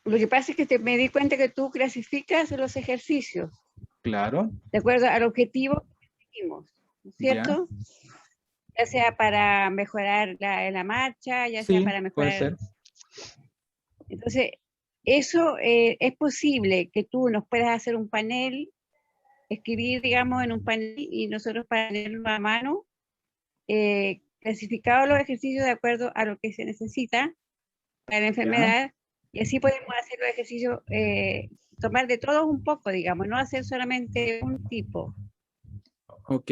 Speaker 6: Lo que pasa es que me di cuenta que tú clasificas los ejercicios.
Speaker 1: Claro.
Speaker 6: De acuerdo al objetivo que seguimos, ¿no es cierto? Ya sea para mejorar la marcha, ya sea para mejorar...
Speaker 1: Puede ser.
Speaker 6: Entonces, eso es posible que tú nos puedas hacer un panel, escribir, digamos, en un panel y nosotros para tenerlo a mano, clasificados los ejercicios de acuerdo a lo que se necesita para la enfermedad, y así podemos hacer los ejercicios, tomar de todos un poco, digamos, no hacer solamente un tipo.
Speaker 1: Ok.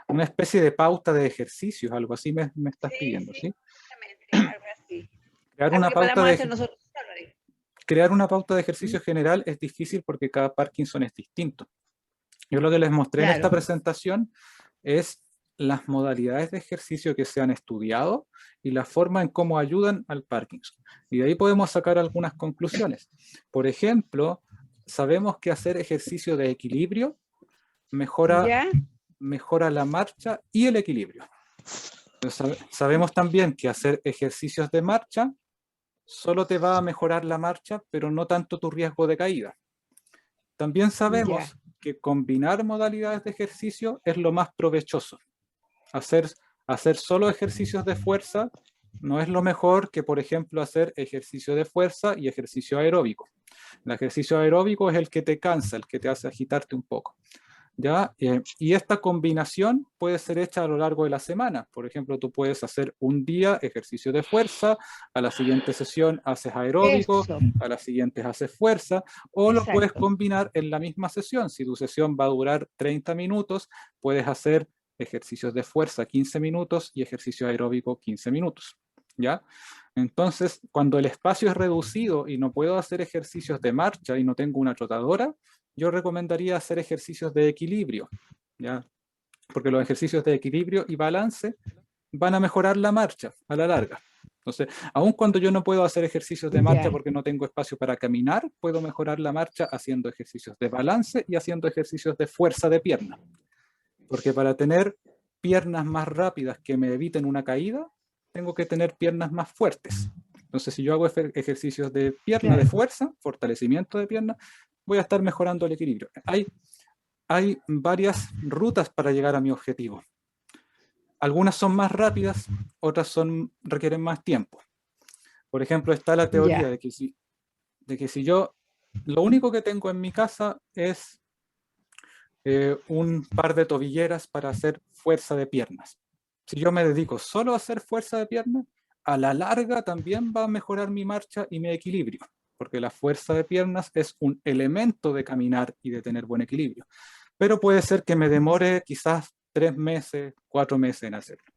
Speaker 1: Una especie de pauta de ejercicios, algo así me estás pidiendo, ¿sí?
Speaker 6: Exactamente, algo así.
Speaker 1: Crear una pauta de ejercicio general es difícil porque cada Parkinson es distinto. Yo lo que les mostré en esta presentación es las modalidades de ejercicio que se han estudiado y la forma en cómo ayudan al Parkinson. Y de ahí podemos sacar algunas conclusiones. Por ejemplo, sabemos que hacer ejercicio de equilibrio mejora la marcha y el equilibrio. Entonces, sabemos también que hacer ejercicios de marcha solo te va a mejorar la marcha, pero no tanto tu riesgo de caída. También sabemos que combinar modalidades de ejercicio es lo más provechoso. Hacer solo ejercicios de fuerza no es lo mejor que, por ejemplo, hacer ejercicio de fuerza y ejercicio aeróbico. El ejercicio aeróbico es el que te cansa, el que te hace agitarte un poco. ¿Ya? Y esta combinación puede ser hecha a lo largo de la semana. Por ejemplo, tú puedes hacer un día ejercicio de fuerza, a la siguiente sesión haces aeróbico, a la siguiente haces fuerza, o lo puedes combinar en la misma sesión. Si tu sesión va a durar 30 minutos, puedes hacer ejercicios de fuerza 15 minutos y ejercicio aeróbico 15 minutos. ¿Ya? Entonces, cuando el espacio es reducido y no puedo hacer ejercicios de marcha y no tengo una trotadora, yo recomendaría hacer ejercicios de equilibrio, ¿ya? Porque los ejercicios de equilibrio y balance van a mejorar la marcha a la larga. Entonces, aun cuando yo no puedo hacer ejercicios de marcha porque no tengo espacio para caminar, puedo mejorar la marcha haciendo ejercicios de balance y haciendo ejercicios de fuerza de pierna. Porque para tener piernas más rápidas que me eviten una caída, tengo que tener piernas más fuertes. Entonces, si yo hago ejercicios de pierna, de fuerza, fortalecimiento de pierna, voy a estar mejorando el equilibrio. Hay varias rutas para llegar a mi objetivo. Algunas son más rápidas, otras requieren más tiempo. Por ejemplo, está la teoría de que si yo lo único que tengo en mi casa es un par de tobilleras para hacer fuerza de piernas. Si yo me dedico solo a hacer fuerza de piernas, a la larga también va a mejorar mi marcha y mi equilibrio, porque la fuerza de piernas es un elemento de caminar y de tener buen equilibrio. Pero puede ser que me demore quizás 3 meses, 4 meses en hacerlo.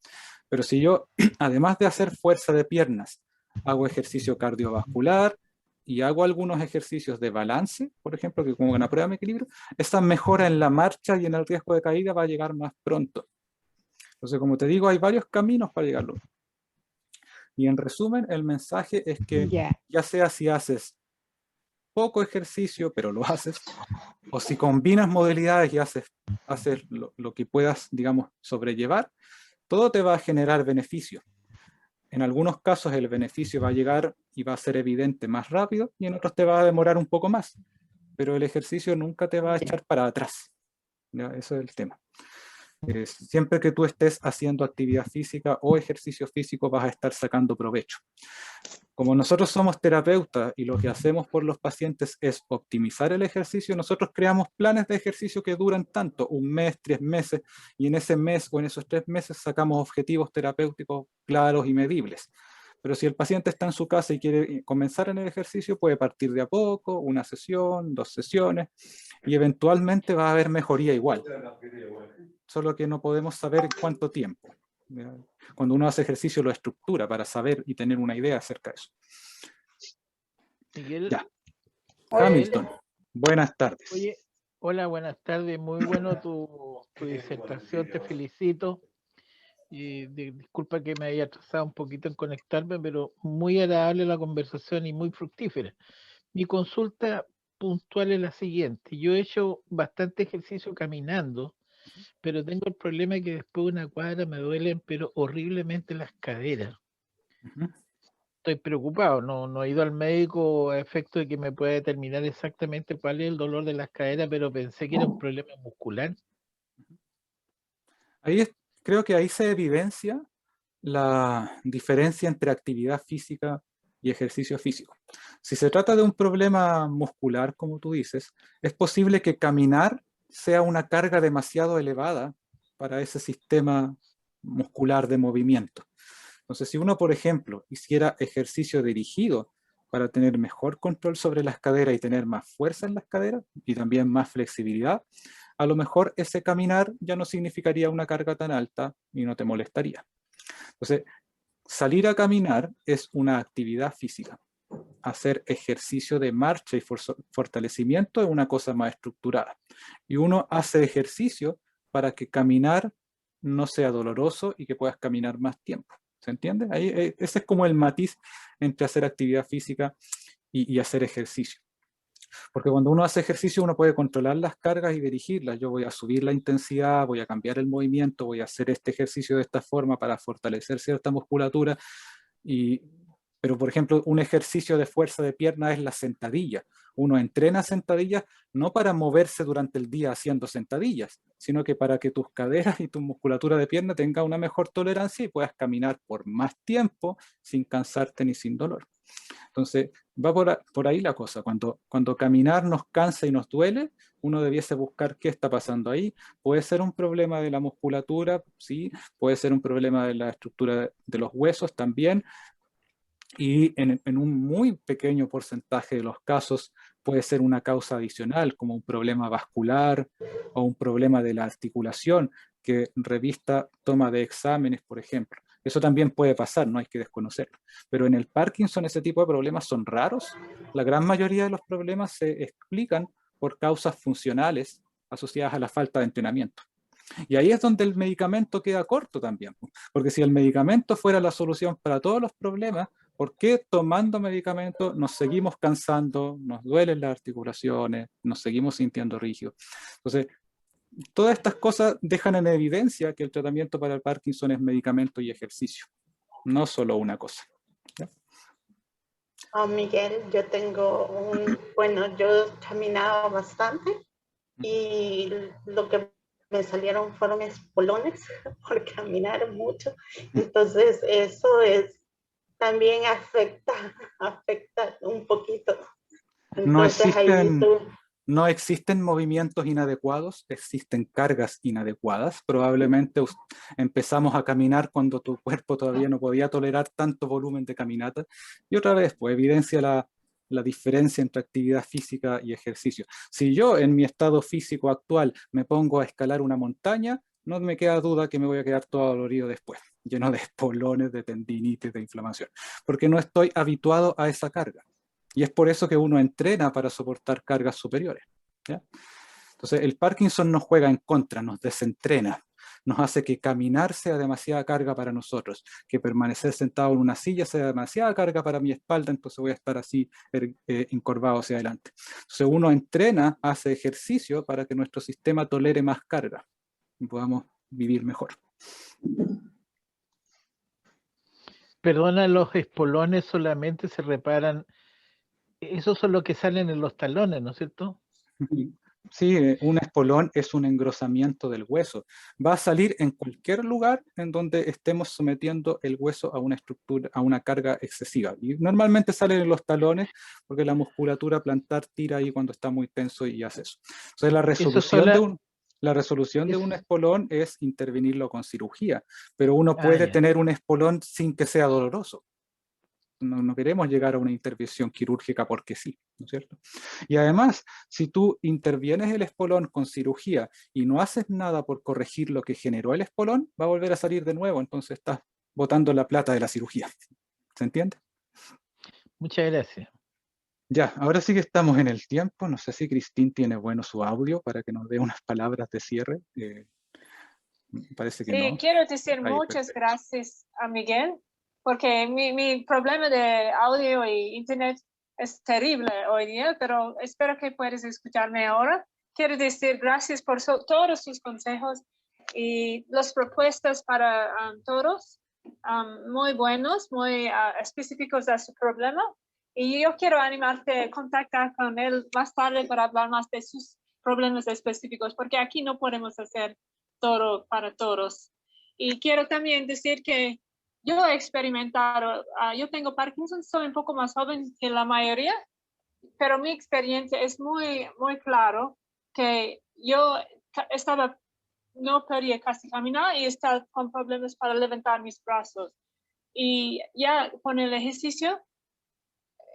Speaker 1: Pero si yo, además de hacer fuerza de piernas, hago ejercicio cardiovascular y hago algunos ejercicios de balance, por ejemplo, que como una prueba de equilibrio, esa mejora en la marcha y en el riesgo de caída va a llegar más pronto. Entonces, como te digo, hay varios caminos para llegarlo. Y en resumen, el mensaje es que ya sea si haces poco ejercicio, pero lo haces, o si combinas modalidades y haces lo que puedas, digamos, sobrellevar, todo te va a generar beneficio. En algunos casos el beneficio va a llegar y va a ser evidente más rápido, y en otros te va a demorar un poco más. Pero el ejercicio nunca te va a echar para atrás. ¿Ya? Eso es el tema. Siempre que tú estés haciendo actividad física o ejercicio físico vas a estar sacando provecho. Como nosotros somos terapeutas y lo que hacemos por los pacientes es optimizar el ejercicio, nosotros creamos planes de ejercicio que duran tanto, 1 mes, 3 meses, y en ese mes o en esos 3 meses sacamos objetivos terapéuticos claros y medibles. Pero si el paciente está en su casa y quiere comenzar en el ejercicio, puede partir de a poco, 1 sesión, 2 sesiones, y eventualmente va a haber mejoría igual. Solo que no podemos saber en cuánto tiempo. Cuando uno hace ejercicio lo estructura para saber y tener una idea acerca de eso.
Speaker 7: Miguel.
Speaker 1: Ya. Hamilton, buenas tardes.
Speaker 7: Oye, Hola, buenas tardes. Muy bueno tu disertación, te felicito. Disculpa que me haya atrasado un poquito en conectarme, pero muy agradable la conversación y muy fructífera. Mi consulta puntual es la siguiente. Yo he hecho bastante ejercicio caminando, pero tengo el problema que después de una cuadra me duelen, pero horriblemente las caderas. Estoy preocupado, no he ido al médico a efecto de que me pueda determinar exactamente cuál es el dolor de las caderas, pero pensé que era un problema muscular.
Speaker 1: Creo que ahí se evidencia la diferencia entre actividad física y ejercicio físico. Si se trata de un problema muscular, como tú dices, es posible que caminar sea una carga demasiado elevada para ese sistema muscular de movimiento. Entonces, si uno, por ejemplo, hiciera ejercicio dirigido para tener mejor control sobre las caderas y tener más fuerza en las caderas y también más flexibilidad, a lo mejor ese caminar ya no significaría una carga tan alta y no te molestaría. Entonces, salir a caminar es una actividad física. Hacer ejercicio de marcha y fortalecimiento es una cosa más estructurada. Y uno hace ejercicio para que caminar no sea doloroso y que puedas caminar más tiempo. ¿Se entiende? Ese es como el matiz entre hacer actividad física y hacer ejercicio. Porque cuando uno hace ejercicio uno puede controlar las cargas y dirigirlas. Yo voy a subir la intensidad, voy a cambiar el movimiento, voy a hacer este ejercicio de esta forma para fortalecer cierta musculatura. Pero, por ejemplo, un ejercicio de fuerza de pierna es la sentadilla. Uno entrena sentadillas no para moverse durante el día haciendo sentadillas, sino que para que tus caderas y tu musculatura de pierna tenga una mejor tolerancia y puedas caminar por más tiempo sin cansarte ni sin dolor. Entonces, va por ahí la cosa. Cuando caminar nos cansa y nos duele, uno debiese buscar qué está pasando ahí. Puede ser un problema de la musculatura, sí, puede ser un problema de la estructura de los huesos también, y en un muy pequeño porcentaje de los casos puede ser una causa adicional, como un problema vascular o un problema de la articulación, que revista toma de exámenes, por ejemplo. Eso también puede pasar, no hay que desconocerlo. Pero en el Parkinson ese tipo de problemas son raros. La gran mayoría de los problemas se explican por causas funcionales asociadas a la falta de entrenamiento. Y ahí es donde el medicamento queda corto también, porque si el medicamento fuera la solución para todos los problemas, ¿por qué tomando medicamentos nos seguimos cansando, nos duelen las articulaciones, nos seguimos sintiendo rígidos? Entonces, todas estas cosas dejan en evidencia que el tratamiento para el Parkinson es medicamento y ejercicio, no solo una cosa. ¿Ya?
Speaker 4: Oh, Miguel, yo tengo yo caminaba bastante y lo que me salieron fueron espolones por caminar mucho. Entonces, eso también afecta un poquito. Entonces,
Speaker 1: no existen movimientos inadecuados, existen cargas inadecuadas. Probablemente empezamos a caminar cuando tu cuerpo todavía no podía tolerar tanto volumen de caminata. Y otra vez, pues evidencia la diferencia entre actividad física y ejercicio. Si yo en mi estado físico actual me pongo a escalar una montaña, no me queda duda que me voy a quedar todo dolorido después, lleno de espolones, de tendinitis, de inflamación, porque no estoy habituado a esa carga. Y es por eso que uno entrena para soportar cargas superiores. ¿Ya? Entonces, el Parkinson nos juega en contra, nos desentrena, nos hace que caminar sea demasiada carga para nosotros, que permanecer sentado en una silla sea demasiada carga para mi espalda, entonces voy a estar así encorvado hacia adelante. Entonces, uno entrena, hace ejercicio para que nuestro sistema tolere más carga y podamos vivir mejor.
Speaker 7: Perdona, los espolones solamente se reparan. Esos son los que salen en los talones, ¿no es cierto?
Speaker 1: Sí, un espolón es un engrosamiento del hueso. Va a salir en cualquier lugar en donde estemos sometiendo el hueso a una estructura, a una carga excesiva. Y normalmente salen en los talones porque la musculatura plantar tira ahí cuando está muy tenso y hace eso. Entonces la resolución de un espolón es intervenirlo con cirugía, pero uno puede tener un espolón sin que sea doloroso. No queremos llegar a una intervención quirúrgica porque sí, ¿no es cierto? Y además, si tú intervienes el espolón con cirugía y no haces nada por corregir lo que generó el espolón, va a volver a salir de nuevo, entonces estás botando la plata de la cirugía. ¿Se entiende?
Speaker 7: Muchas gracias.
Speaker 1: Ya, ahora sí que estamos en el tiempo. No sé si Cristín tiene bueno su audio para que nos dé unas palabras de cierre. Parece que no.
Speaker 2: Sí, quiero decir
Speaker 1: Ahí,
Speaker 2: muchas
Speaker 1: perfecto.
Speaker 2: gracias a Miguel, porque mi problema de audio y internet es terrible hoy día, pero espero que puedas escucharme ahora. Quiero decir gracias por todos sus consejos y las propuestas para todos, muy buenos, muy específicos a su problema. Y yo quiero animarte a contactar con él más tarde para hablar más de sus problemas específicos, porque aquí no podemos hacer todo para todos. Y quiero también decir que yo he experimentado, yo tengo Parkinson, soy un poco más joven que la mayoría, pero mi experiencia es muy, muy claro que yo no podía casi caminar y estaba con problemas para levantar mis brazos. Y ya con el ejercicio,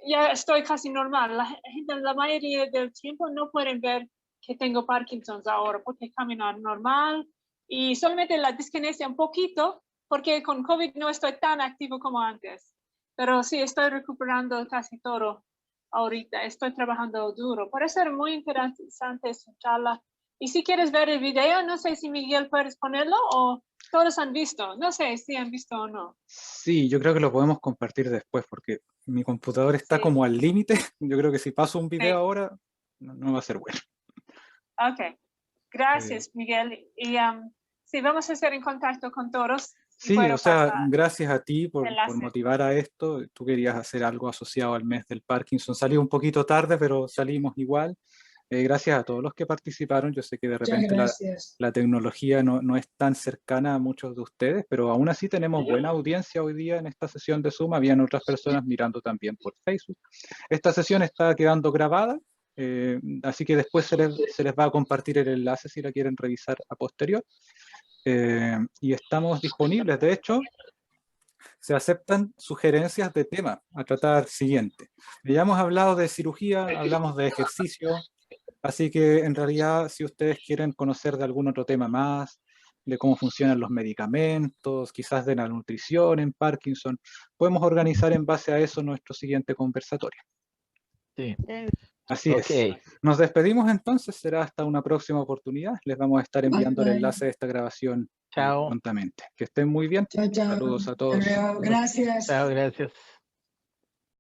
Speaker 2: ya estoy casi normal. La gente la mayoría del tiempo no pueden ver que tengo Parkinson ahora porque caminar normal y solamente la disquinesia un poquito porque con COVID no estoy tan activo como antes. Pero sí, estoy recuperando casi todo ahorita. Estoy trabajando duro. Por eso era muy interesante su charla. Y si quieres ver el video, no sé si Miguel puedes ponerlo o todos han visto. No sé si han visto o no.
Speaker 1: Sí, yo creo que lo podemos compartir después porque mi computador está
Speaker 2: Sí.
Speaker 1: como al límite. Yo creo que si paso un video
Speaker 2: Sí.
Speaker 1: ahora, no va a ser bueno.
Speaker 2: Ok. Gracias, Miguel. Y sí, vamos a estar en contacto con todos.
Speaker 1: Sí, o sea,
Speaker 2: Pasar
Speaker 1: gracias a ti por
Speaker 2: enlace.
Speaker 1: motivar a esto. Tú querías hacer algo asociado al mes del Parkinson. Salió un poquito tarde, pero salimos igual. Gracias a todos los que participaron. Yo sé que de repente la tecnología no es tan cercana a muchos de ustedes, pero aún así tenemos buena audiencia hoy día en esta sesión de Zoom. Habían otras personas mirando también por Facebook. Esta sesión está quedando grabada, así que después se les va a compartir el enlace si la quieren revisar a posterior. Y estamos disponibles. De hecho, se aceptan sugerencias de tema a tratar siguiente. Ya hemos hablado de cirugía, hablamos de ejercicio, así que en realidad si ustedes quieren conocer de algún otro tema más, de cómo funcionan los medicamentos, quizás de la nutrición en Parkinson, podemos organizar en base a eso nuestro siguiente conversatorio.
Speaker 7: Sí.
Speaker 1: Así es. Nos despedimos entonces, será hasta una próxima oportunidad. Les vamos a estar enviando el enlace de esta grabación prontamente. Que estén muy bien.
Speaker 3: Chao, chao.
Speaker 1: Saludos a todos.
Speaker 3: Gracias.
Speaker 7: Chao, gracias.